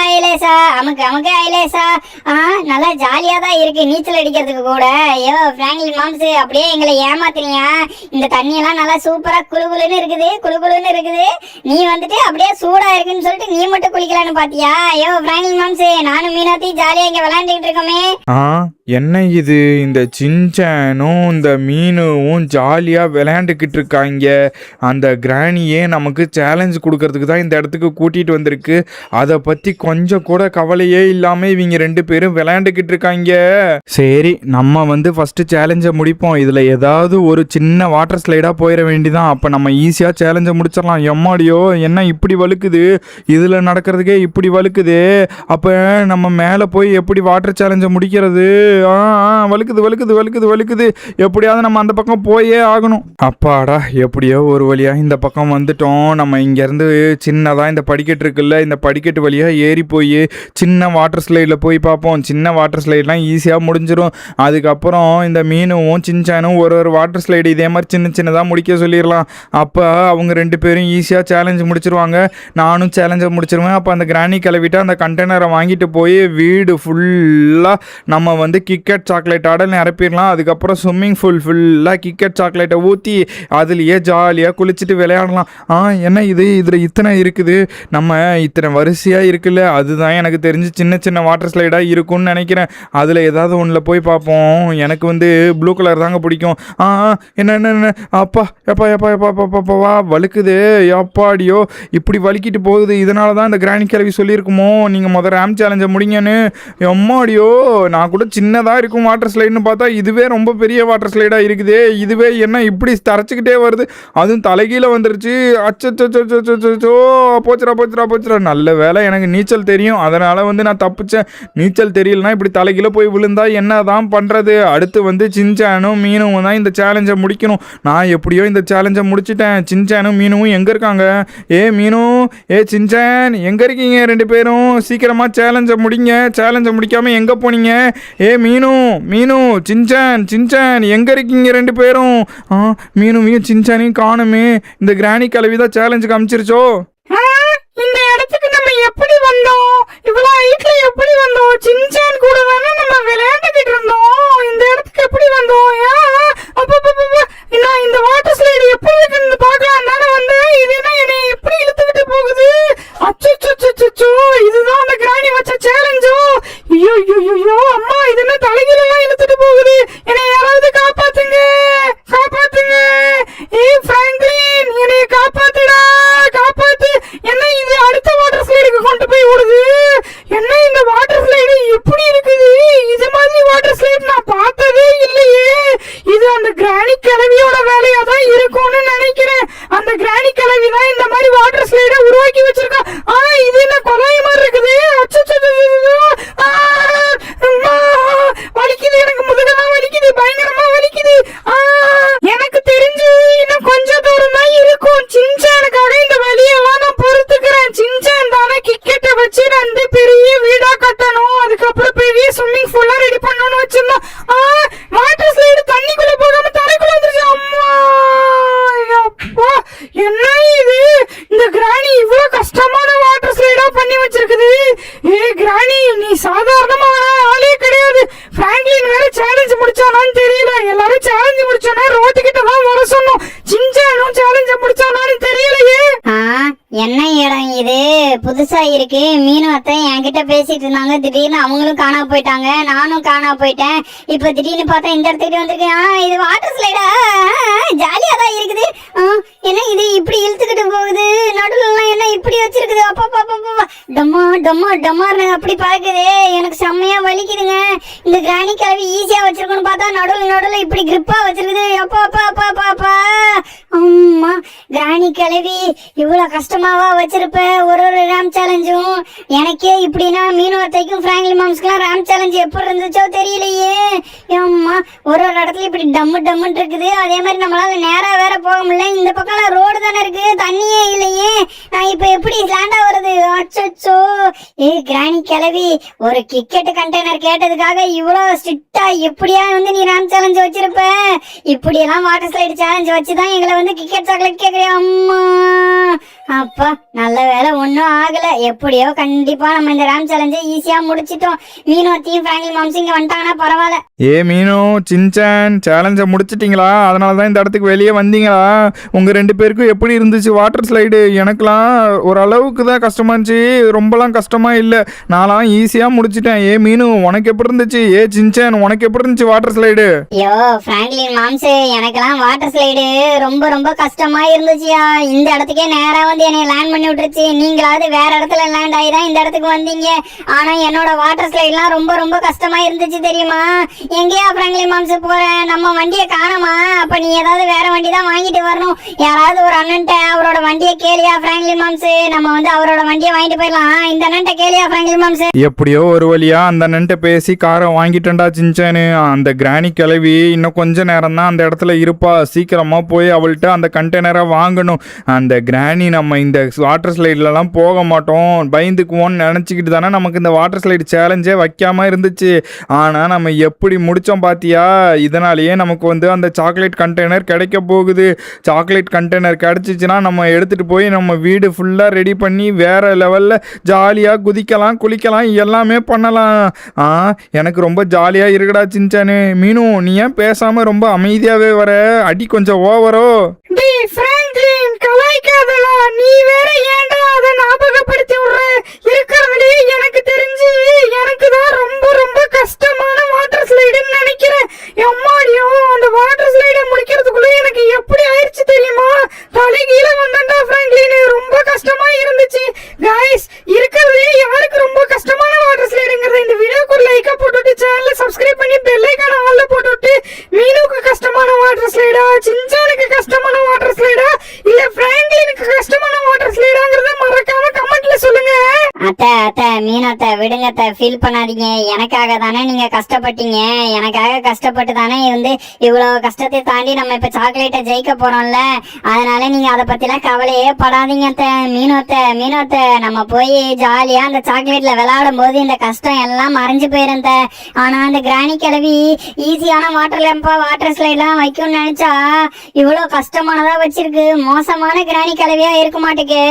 அமுக்கு ஐலேசா. நல்லா ஜாலியா தான் இருக்கு நீச்சல் அடிக்கிறதுக்கு கூட. ஐயோ பிராங்கில் மாம்சு, அப்படியே எங்களை ஏமாத்துறீங்க. இந்த தண்ணியெல்லாம் நல்லா சூப்பரா குளுகுளுன்னு இருக்குது. நீ வந்துட்டு அப்படியே சூடா இருக்குன்னு சொல்லிட்டு நீ மட்டும் குளிக்கலான்னு பாத்தியா? ஐயோ பிராங்கில் மாம்சு, நானும் மீனாத்தி ஜாலியா இங்க விளையாண்டுட்டு இருக்கோமே. என்ன இது, இந்த சின்சானும் இந்த மீனும் ஜாலியாக விளையாண்டுக்கிட்டு இருக்காங்க. அந்த கிராணியே நமக்கு சேலஞ்சு கொடுக்கறதுக்கு தான் இந்த இடத்துக்கு கூட்டிகிட்டு வந்திருக்கு. அதை பற்றி கொஞ்சம் கூட கவலையே இல்லாமல் இவங்க 2 பேரும் விளையாண்டுக்கிட்டு இருக்காங்க. சரி, நம்ம வந்து ஃபஸ்ட்டு சேலஞ்சை முடிப்போம். இதில் ஏதாவது ஒரு சின்ன வாட்டர் ஸ்லைடாக போயிட வேண்டிதான். அப்போ நம்ம ஈஸியாக சேலஞ்சை முடிச்சிடலாம். எம்மாடியோ, என்ன இப்படி வழுக்குது? இதில் நடக்கிறதுக்கே இப்படி வழுக்குது. அப்போ நம்ம மேலே போய் எப்படி வாட்டர் சேலஞ்சை முடிக்கிறது? வழுக்குது. எப்படியாவது நம்ம அந்த பக்கம் போயே ஆகணும். அப்பாடா, எப்படியோ ஒரு வழியாக இந்த பக்கம் வந்துட்டோம். நம்ம இங்கேருந்து சின்னதாக இந்த படிக்கட்டு இருக்குல்ல, இந்த படிக்கட்டு வழியாக ஏறி போய் சின்ன வாட்டர் ஸ்லைடில் போய் பார்ப்போம். சின்ன வாட்டர் ஸ்லைட்லாம் ஈஸியாக முடிஞ்சிடும். அதுக்கப்புறம் இந்த மீனும் சின்சானும் ஒரு வாட்டர் ஸ்லைடு இதே மாதிரி சின்னதாக முடிக்க சொல்லிடலாம். அப்போ அவங்க 2 பேரும் ஈஸியாக சேலஞ்சு முடிச்சிருவாங்க. நானும் சேலஞ்சை முடிச்சிருவேன். அப்போ அந்த கிராணி கிளவிட்டு அந்த கண்டெய்னரை வாங்கிட்டு போய் வீடு ஃபுல்லாக நம்ம வந்து கிக்கெட் சாக்லேட் ஆடல் நிரப்பிடலாம். அதுக்கப்புறம் ஸ்விம்மிங் ஃபுல்லாக கிக்கெட் சாக்லேட்டை ஊற்றி அதுலேயே ஜாலியாக குளிச்சுட்டு விளையாடலாம். என்ன இது, இதில் இத்தனை இருக்குது, நம்ம இத்தனை வரிசையாக இருக்குல்ல, அதுதான் எனக்கு தெரிஞ்சு சின்ன வாட்டர் ஸ்லைடாக இருக்கும்னு நினைக்கிறேன். அதில் ஏதாவது ஒன்றில் போய் பார்ப்போம். எனக்கு வந்து ப்ளூ கலர் தாங்க பிடிக்கும். என்ன அப்பா எப்பா வழுக்குது. அப்பாடியோ, இப்படி வலிக்கிட்டு போகுது. இதனால தான் இந்த கிராணி கிளவி சொல்லியிருக்குமோ நீங்கள் முதல் ரேம் சேலஞ்சை முடிங்கன்னு. எம்மாடியோ, நான் கூட சின்னதாக இருக்கும் வாட்டர் ஸ்லைடுன்னு பார்த்தா இதுவே ரொம்ப பெரிய வாட்டர் ஸ்லைடாக இருக்குது. இதுவே என்ன இப்படி தரைச்சிக்கிட்டே வருது, அதுவும் தலைகீழ வந்துருச்சு. அச்சோ, போச்சுரா. நல்ல வேலை எனக்கு நீச்சல் தெரியும், அதனால் வந்து நான் தப்பிச்சேன். நீச்சல் தெரியலனா இப்படி தலைகீழ போய் விழுந்தா என்ன தான் பண்ணுறது? அடுத்து வந்து சின்சானும் மீனும் தான் இந்த சேலஞ்சை முடிக்கணும். நான் எப்படியோ இந்த சேலஞ்சை முடிச்சிட்டேன். சின்சானும் மீனும் எங்கே இருக்காங்க? சின்சான் எங்கே இருக்கீங்க? 2 பேரும் சீக்கிரமாக சேலஞ்சை முடிங்க. சேலஞ்சை முடிக்காமல் எங்கே போனீங்க? மீனு சின்சான் எங்கே இருக்கீங்க 2 பேரும்? மீனுவையும் சின்சானையும் காணுமே. இந்த கிராணி கிளவி தான் சேலஞ்சுக்கு அமைச்சிருச்சோ. இந்த இடத்துக்கு நம்ம எப்படி வந்தோம்? இவ்வளவு ஹைட்ல எப்படி வந்தோம்? சின்சான் கூட தானே நம்ம விளையாண்டுக்கிட்டு இருந்தோம். இந்த இடத்துக்கு எப்படி வந்தோம்? நான் இந்த வாட்டர் ஸ்லைடு எப்படி இருக்குன்னு பார்க்கலாம் தானே வந்தேன். இது என்ன என்னை எப்படி இழுத்துக்கிட்டு போகுது? அச்சோ, இதுதான் அந்த கிராணி வச்ச சேலஞ்சோ? ஐயோ அம்மா, இது என்ன தலைகீழெல்லாம் இழுத்துட்டு போகுது? என்னை யாராவது காப்பாத்துங்க. பிராங்க்லின், என்னை காப்பாத்துடா, காப்பாத்து. என்ன இது அடுத்த வாட்டர் ஸ்லைடுக்கு கொண்டு போய் விடுது? என்ன இந்த வாட்டர் ஸ்லைடு எப்படி இருக்குது? இது மாதிரி வாட்டர் ஸ்லைடு நான் பார்த்ததே இல்லையே. இது அந்த கிராணி கிளவியோட வேலையா தான் இருக்கும்னு நினைக்கிறேன். அந்த கிராணி கிளவி தான் இந்த மாதிரி வாட்டர் ஸ்லைடை உருவாக்கி வச்சிருக்கா. இது என்ன கொலாய் மாதிரி இருக்குது? வலிக்குது, எனக்கு முதுகெல்லாம் வலிக்குது, பயங்கரமா வலிக்குது. எனக்கு தெரிஞ்சு இன்னும் கொஞ்சம் தூரம் தான் இருக்கும். சின்சானுக்காக இந்த வலியெல்லாம் நான் பொறுத்துக்கிறேன். என்ன இது? இந்த கிராணி இவ்வளவு கஷ்டமான வாட்டர் ஸ்லைடா பண்ணி வச்சிருக்குது. கிராணி, நீ சாதாரணமான ஆளே கிடையாது. பிராங்க்லின் வேற சேலஞ்ச் முடிச்சானான்னு தெரியல. எல்லாரும் சேலஞ்ச் முடிச்சோன்னா ரோட்டுக்கிட்ட தான் வர சொன்னோம். சின்சானும் சேலஞ்ச முடிச்சானான்னு தெரியலையே. என்ன இடம் இது? புதுசா இருக்கு. மீனு அத்தை என்கிட்ட பேசிட்டு இருந்தாங்க, திடீர்னு அவங்களும் காணாம போயிட்டாங்க, நானும் காணாம போயிட்டேன். இப்ப திடீர்னு பார்த்தா இந்த இடத்துக்கு வந்திருக்கேன். இது வாட்டர் ஸ்லைடா? ஜாலியா தான் இருக்குது. என்ன இது இப்படி இழுத்துக்கிட்டு போகுது? நடுவுல என்ன இப்படி வச்சிருக்குது? அப்பா டம்மா டம்மா டம்மான்னு அப்படி பறக்குது. எனக்கு செம்மையா வலிக்குதுங்க. இந்த கிராணி கிளவி ஈஸியா வச்சிருக்கணும்னு பார்த்தா நடுவுல இப்படி கிரிப்பா வச்சிருக்குது. அப்பா அப்பா அப்பா அப்பா அப்பா அம்மா, கிராணி கிளவி இவ்வளவு கஷ்டமாவா வச்சிருப்ப ஒரு ரேம் சேலஞ்சும். எனக்கே இப்படின்னா மீனவத்தைக்கும் பிராங்க்லின் மாம்ஸ்க்குலாம் ரேம் சேலஞ்ச் எப்படி இருந்துச்சோ தெரியலையே. அம்மா, ஒரு இடத்துல இப்படி டம்மு டம்முன்னு இருக்குது. அதே மாதிரி நம்மளால நேரா வேற போக முடியல. இந்த பக்கம் ரோடு தானே இருக்கு, தண்ணியே இல்லையே. நான் இப்ப எப்படி லேண்டா வருது? அச்சோ. கிராணி கிளவி, ஒரு கிரிக்கெட் கண்டெய்னர் கேட்டதுக்காக இவ்வளவு ஸ்ட்ரிக்டா எப்படியா வந்து நீ ரேம் சேலஞ்ச் வச்சிருப்ப? இப்படி எல்லாம் வாட்டர் ஸ்லைடு சேலஞ்ச் வச்சுதான் எங்களை வந்து கிரிக்கெட் சாக்லேட் கேக்குறியா? அம்மா, அப்பா நல்ல வேலை ஒன்றும் ஆகல. எப்படியோ கண்டிப்பா நம்ம இந்த ரேம் சேலஞ்சை ஈஸியா முடிச்சிட்டோம். மீனோத்தையும் பிராங்க்லின் மாம்ஸ் இங்க வந்துட்டாங்கன்னா பரவாயில்ல. மீனு, சின்சான் சேலஞ்சை முடிச்சிட்டிங்களா? அதனால தான் இந்த இடத்துக்கு வெளியே வந்தீங்களா? உங்கள் 2 பேருக்கும் எப்படி இருந்துச்சு வாட்டர் ஸ்லைடு? எனக்குலாம் ஓரளவுக்கு தான் கஷ்டமாக இருந்துச்சு, ரொம்பலாம் கஷ்டமாக இல்லை. நான்லாம் ஈஸியாக முடிச்சிட்டேன். மீனு, உனக்கு எப்படி இருந்துச்சு? சின்சான், உனக்கு எப்படி இருந்துச்சு வாட்டர் ஸ்லைடு? ஐயோ பிராங்க்லின் மாம்ஸ், எனக்கெல்லாம் வாட்டர் ஸ்லைடு ரொம்ப ரொம்ப கஷ்டமா இருந்துச்சுயா. இந்த இடத்துக்கே நேரா வந்து என்னை லேண்ட் பண்ணி விட்டுருச்சு. நீங்களாவது வேற இடத்துல லேண்ட் ஆகி தான் இந்த இடத்துக்கு வந்தீங்க. ஆனா என்னோட வாட்டர் ஸ்லைட்லாம் ரொம்ப ரொம்ப கஷ்டமா இருந்துச்சு தெரியுமா? எங்கேயா பிராங்க்லின் மாம்ஸ் போற? நம்ம வண்டியை காணோமா? அப்ப நீ ஏதாவது வேற வண்டி தான் வாங்கிட்டு வரணும். யாராவது ஒரு அண்ணன்ட்ட அவரோட வண்டியை கேளியா பிராங்க்லின் மாம்ஸ்? நம்ம வந்து அவரோட வண்டியை வாங்கிட்டு போயிடலாம். இந்த அண்ணன்ட்ட கேளியா பிராங்க்லின் மாம்ஸ்? எப்படியோ ஒரு வழியா அந்த அண்ணன்ட்ட பேசி காரை வாங்கிட்டேன்டா சின்சானு. அந்த கிராணி கிளவி இன்னும் கொஞ்ச நேரம் தான் அந்த இடத்துல இருப்பா. சீக்கிரமா போய் அவள்கிட்ட அந்த கண்டெய்னரை வாங்கணும். அந்த கிராணி நம்ம இந்த வாட்டர் ஸ்லைட்லலாம் போக மாட்டோம், பயந்துக்குவோன்னு நினச்சிக்கிட்டு தானே நமக்கு இந்த வாட்டர் ஸ்லைடு சேலஞ்சே வைக்காம இருந்துச்சு. ஆனால் நம்ம எப்படி முடித்தோம் பார்த்தியா? இதனாலேயே நமக்கு வந்து அந்த சாக்லேட் கண்டெய்னர் கிடைக்க போகுது. சாக்லேட் கண்டெய்னர் கிடச்சிச்சின்னா நம்ம எடுத்துகிட்டு போய் நம்ம வீடு ஃபுல்லாக ரெடி பண்ணி வேறு லெவலில் ஜாலியாக குதிக்கலாம், குளிக்கலாம், எல்லாமே பண்ணலாம். எனக்கு ரொம்ப ஜாலியாக இருக்குடா சின்சானு. மீனு, நீ ஏன் பேசாமல் ரொம்ப அமைதியாகவே வர? அடி கொஞ்சம் ஓவரோ? பிராங்க்லின், கலாய்க்காதடா. நீ வேற ஏன்டா அதை ஞாபகப்படுத்தி விடுற? இருக்கிறதுலே எனக்கு தெரிஞ்சு எனக்கு தான் ரொம்ப ரொம்ப கஷ்டமான வாட்டர் ஸ்லைடுன்னு நினைக்கிறேன். எம்மாடியோ, அந்த வாட்டர் ஸ்லைடை முடிக்கிறதுக்குள்ள எனக்கு எப்படி ஆயிடுச்சு தெரியுமா? தலைகீழ வந்தேன்டா பிராங்க்லின். ரொம்ப கஷ்டமா இருந்துச்சு. गाइस, இருக்கிறதுலே யாருக்கு ரொம்ப கஷ்டமான வாட்டர் ஸ்லைடுங்கறத இந்த வீடியோக்கு ஒரு லைக்கா போட்டுட்டு சேனலை சப்ஸ்கிரைப் பண்ணி பெல் ஐகானை ஆல்ல போட்டுட்டு, மீனுக்கு கஷ்டமான வாட்டர் ஸ்லைடா, சின்சானுக்கு கஷ்டமான வாட்டர் ஸ்லைடா, இல்ல பிராங்க்லினுக்கு கஷ்டமான வாட்டர் ஸ்லைடாங்கறத மறக்காம கமெண்ட்ல சொல்லுங்க. அத்தை மீனத்தை விடுங்க அத்தை, ஃபீல் பண்ணாதீங்க. எனக்காக தானே நீங்க கஷ்டப்பட்டீங்க. எனக்காக கஷ்டப்பட்டு தானே வந்து இவ்வளவு கஷ்டத்தை தாண்டி நம்ம இப்ப சாக்லேட்டை ஜெயிக்க போறோம்ல. அதனால நீங்க அதை பத்திலாம் கவலையே படாதீங்க அத்தை. மீனத்தை நம்ம போய் ஜாலியா அந்த சாக்லேட்ல விளையாடும் போது இந்த கஷ்டம் எல்லாம் மறைஞ்சு போயிருந்த. ஆனா அந்த கிராணி கிளவி ஈஸியான வாட்டர் ஸ்லைட்லாம் வைக்கும்னு நினைச்சா இவ்வளவு கஷ்டமானதா வச்சிருக்கு. மோசமான கிராணி கிளவியா இருக்க மாட்டேக்கு.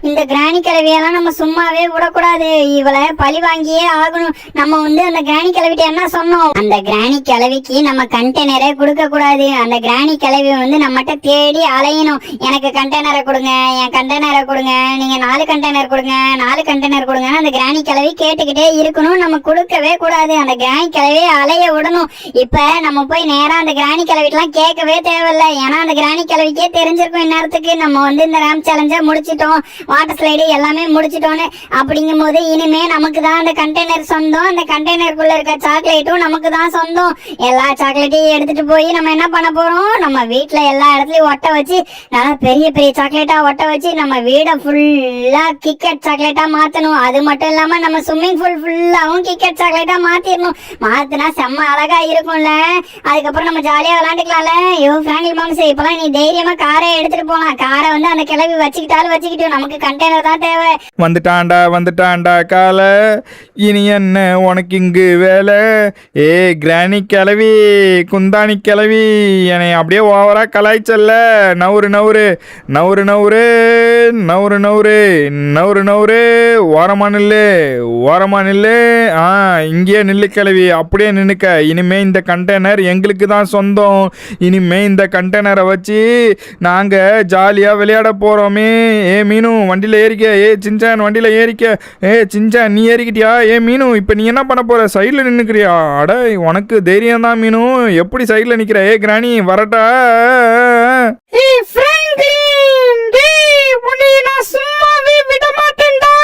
இந்த கிராணி கிளவியெல்லாம் நம்ம சும்மாவே விடக்கூடாது. இவளை பழி வாங்கியே ஆகணும். நம்ம வந்து அந்த கிராணி கிளவிட்ட என்ன சொன்னோம்? அந்த கிராணி கிளவிக்கு நம்ம கண்டெய்னரே கொடுக்க கூடாது. அந்த கிராணி கிளவி வந்து நம்மகிட்ட தேடி அலையணும். எனக்கு கண்டெய்னரை கொடுங்க, என் கண்டெய்னரை கொடுங்க, நீங்க 4 கண்டெய்னர் கொடுங்க, 4 கண்டெய்னர் கொடுங்க. அந்த கிராணி கிளவி கேட்டுக்கிட்டே இருக்கணும். நம்ம கொடுக்கவே கூடாது. அந்த கிராணி கிளவி அலைய விடணும். இப்ப நம்ம போய் நேரா அந்த கிராணி கிளவிட்டெல்லாம் கேட்கவே தேவையில்லை. ஏன்னா அந்த கிராணி கிளவிக்கே தெரிஞ்சிருக்கும் இந்நேரத்துக்கு நம்ம வந்து இந்த ரேம் சேலஞ்சை முடிச்சிட்டோம், வாட்டர் ஸ்லைடு எல்லாமே முடிச்சிட்டோன்னு. அப்படிங்கும் போது இனிமே நமக்கு தான் அந்த கண்டெய்னர் சொந்தம். அந்த கண்டெய்னருக்குள்ள இருக்க சாக்லேட்டும் நமக்கு தான் சொந்தம். எல்லா சாக்லேட்டையும் எடுத்துட்டு போய் நம்ம என்ன பண்ண போறோம்? நம்ம வீட்டுல எல்லா இடத்துலயும் ஒட்ட வச்சு, நல்லா பெரிய பெரிய சாக்லேட்டா ஒட்ட வச்சு நம்ம வீடை ஃபுல்லா கிக்கெட் சாக்லேட்டா மாத்தணும். அது மட்டும் இல்லாம நம்ம ஸ்விம்மிங் பூல் ஃபுல்லாவும் கிக்கெட் சாக்லேட்டா மாத்திரணும். மாத்தினா செம்ம அழகா இருக்கும்ல. அதுக்கப்புறம் நம்ம ஜாலியா விளையாண்டுக்கலாம்ல. பிராங்க்லின் மாம்ஸ், இப்பெல்லாம் நீ தைரியமா காரை எடுத்துட்டு போலாம். காரை வந்து அந்த கிளவி வச்சுக்கிட்டாலும் வச்சுக்கிட்டோம், நமக்கு கண்டெய்னர் தான் தேவை. வந்துட்டான்டா காலை. இனி என்ன உனக்கு இங்கு வேலை? ஏ கிராணி கிளவி, குந்தாணி கிளவி, என்னை அப்படியே ஓவரா கலாய்ச்சல்ல. நவுறு நவுறு நவுறு நவுறு நவுறு நவுறு நவுறு நவுறு, ஓரமா நில்லு, ஓரமா நில்லு. இங்கேயே நில்லு கிளவி, அப்படியே நின்னுக்க. இனிமே இந்த கண்டெய்னர் எங்களுக்கு தான் சொந்தம். இனிமே இந்த கண்டெய்னரை வச்சு நாங்க ஜாலியா விளையாட போறோமே. ஏ மீனு வண்டியில ஏறிக்க. ஏ சின்சான் வண்டியில ஏறிக்க. ஏ சின்சான் நீ ஏறிக்கிட்டியா? ஏ மீனு இப்போ நீ என்ன பண்ண போற? சைடில் நின்னுக்கிறியா? அட உனக்கு தைரியம் தான் மீனு, எப்படி சைடில் நிற்கிற? ஏ கிராணி வரட்டா? ஏய் பிராங்க்லின், டேய் உன்னை நான் சும்மாவே விட மாட்டேன்டா.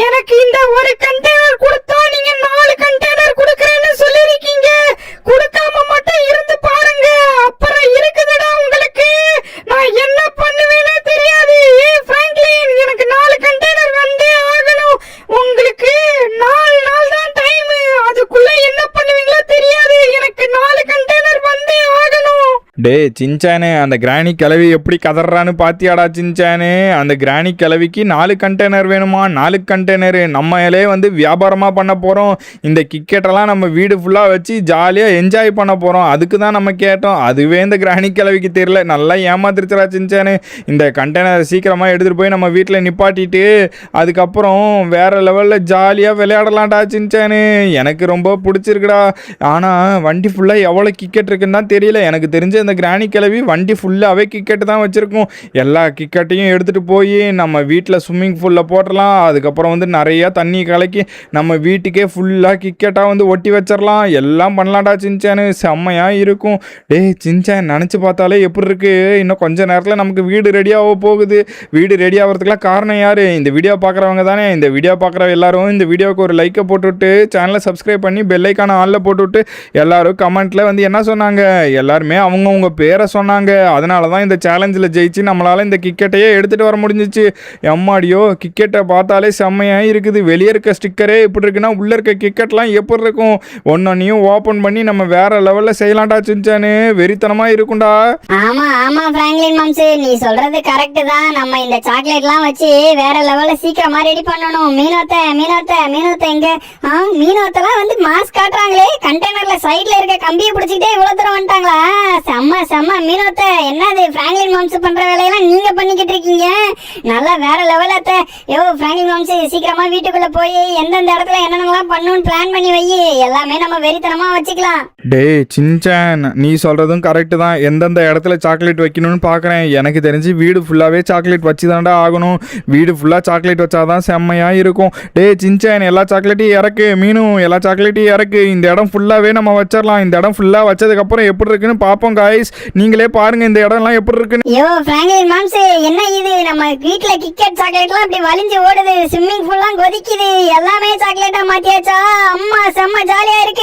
எனக்கு இந்த ஒரு கண்டெய்னர் கொடுத்தா நீங்க 4 கண்டெய்னர் கொடுக்கறேன்னு சொல்லிருக்கீங்க. கொடுக்காம மட்டும் இருந்து பாருங்க, அப்புறம் இருக்குதுடா உங்களுக்கு. நான் என்ன பண்ணுவேனே தெரியாது. ஏய் பிராங்க்லின், எனக்கு 4 கண்டெய்னர் வந்தே ஆகணும். உங்களுக்கு 4 நாள் தான் டைம், அதுக்குள்ள என்ன பண்ணுவீங்களோ தெரியாது. எனக்கு 4 கண்டெய்னர் வந்தே ஆகணும். டே சின்சானு, அந்த கிராணி கிளவி எப்படி கதறான்னு பாத்தியாடா சின்சானு? அந்த கிராணி கிளவிக்கு 4 கண்டெய்னர் வேணுமா? 4 கண்டெய்னரு நம்மளே வந்து வியாபாரமாக பண்ண போகிறோம். இந்த கிக்கெட்டெல்லாம் நம்ம வீடு ஃபுல்லாக வச்சு ஜாலியாக என்ஜாய் பண்ண போகிறோம். அதுக்கு தான் நம்ம கேட்டோம். அதுவே இந்த கிராணி கிளவிக்கு தெரியல, நல்லா ஏமாத்திருச்சுடா சின்சானு. இந்த கண்டெய்னரை சீக்கிரமாக எடுத்துகிட்டு போய் நம்ம வீட்டில் நிப்பாட்டிட்டு அதுக்கப்புறம் வேறு லெவலில் ஜாலியாக விளையாடலாம்டா சின்சானு. எனக்கு ரொம்ப பிடிச்சிருக்குடா. ஆனால் வண்டி ஃபுல்லாக எவ்வளோ கிக்கெட் இருக்குன்னு தான் தெரியல. எனக்கு தெரிஞ்ச இந்த கிராணி கிளவி வண்டி ஃபுல்லாகவே கிக்கெட்டு தான் வச்சுருக்கோம். எல்லா கிக்கெட்டையும் எடுத்துகிட்டு போய் நம்ம வீட்டில் ஸ்விம்மிங் பூலில் போட்டுடலாம். அதுக்கப்புறம் வந்து நிறையா தண்ணி கலக்கி நம்ம வீட்டுக்கே ஃபுல்லாக கிக்கெட்டாக வந்து ஒட்டி வச்சிடலாம். எல்லாம் பண்ணலாம்டா சின்சானு, செம்மையாக இருக்கும். டேய் சின்சான், நினச்சி பார்த்தாலே எப்படி இருக்குது? இன்னும் கொஞ்ச நேரத்தில் நமக்கு வீடு ரெடியாக போகுது. வீடு ரெடி ஆகிறதுக்குலாம் காரணம் யார்? இந்த வீடியோ பார்க்குறவங்க தானே. இந்த வீடியோ பார்க்குற எல்லாரும் இந்த வீடியோவுக்கு ஒரு லைக்கை போட்டுவிட்டு சேனலை சப்ஸ்கிரைப் பண்ணி பெல்லைக்கான ஆளில் போட்டுவிட்டு எல்லாரும் கமெண்ட்டில் வந்து என்ன சொன்னாங்க? எல்லாருமே அவங்கவுங்க பேரை சொன்னாங்க. அதனால தான் இந்த சேலஞ்சில் ஜெயிச்சு நம்மளால் இந்த கிக்கெட்டையே எடுத்துகிட்டு வர முடிஞ்சிச்சு. எம்மாடியோ, கிக்கெட்டை பார்த்தாலே செம்மையாக இருக்குது. வெளியே இருக்க ஸ்டிக்கரே எப்படி இருக்குன்னா உள்ளே இருக்க கிக்கெட்லாம் எப்படி இருக்கும்? ஒன்னொன்னையும் ஓப்பன் பண்ணி நம்ம வேற லெவலில் செய்யலாம்டா சின்சானு. வெறித்தனமாக இருக்கும்டா. ஆமா ஆமா பிராங்க்லின் மாம்ஸ், நீ சொல்றது கரெக்ட் தான். நம்ம இந்த சாக்லேட்லாம் வச்சு வேற லெவல்ல சீக்கிரமா ரெடி பண்ணணும். மீனோத்த எங்க? மீனோத்தெல்லாம் வந்து மாஸ்க் காட்டுறாங்களே. கண்டெய்னர்ல சைடுல இருக்க கம்பியை பிடிச்சிக்கிட்டே இவ்வளவு தூரம் வந்துட்டாங்களா? செம்ம மீனோத்த, என்னது பிராங்க்லின் மாம்ஸ் பண்ற வேலையெல்லாம் நீங்க பண்ணிக்கிட்டு இருக்கீங்க. நல்லா வேற லெவல்ல. யோ பிராங்க்லின் மாம்ஸ், சீக்கிரமா வீட்டுக்குள்ள போய் எந்தெந்த இடத்துல என்னென்னலாம் பண்ணணும்னு பிளான் பண்ணி வை. எல்லாமே நம்ம வெறித்தனமா வச்சுக்கலாம். டேய் சின்சான், நீ சொல்கிறதும் கரெக்டு தான். எந்தெந்த இடத்துல சாக்லேட் வைக்கணும்னு பார்க்குறேன். எனக்கு தெரிஞ்சு வீடு ஃபுல்லாகவே சாக்லேட் வச்சு தாண்டா ஆகணும். வீடு ஃபுல்லாக சாக்லேட் வச்சாதான் செம்மையாக இருக்கும். டேய் சின்சான், எல்லா சாக்லேட்டையும் இறக்கு. மீனும் எல்லா சாக்லேட்டையும் இறக்கு. இந்த இடம் ஃபுல்லாகவே நம்ம வச்சிடலாம். இந்த இடம் ஃபுல்லாக வச்சதுக்கப்புறம் எப்படி இருக்குன்னு பார்ப்போம் காய்ஸ். நீங்களே பாருங்க இந்த இடம்லாம் எப்படி இருக்குன்னு. யோ பிராங்க்லின் மாம்ஸ், என்ன இது? நம்ம வீட்ல கிக்கெட் சாக்லேட்லாம் இப்படி வலிஞ்சு ஓடுது. ஸ்விம்மிங் பூல்லாம் கொதிக்குது. எல்லாமே சாக்லேட்டா மாத்தியாச்சா? அம்மா செம்ம ஜாலியா இருக்கு.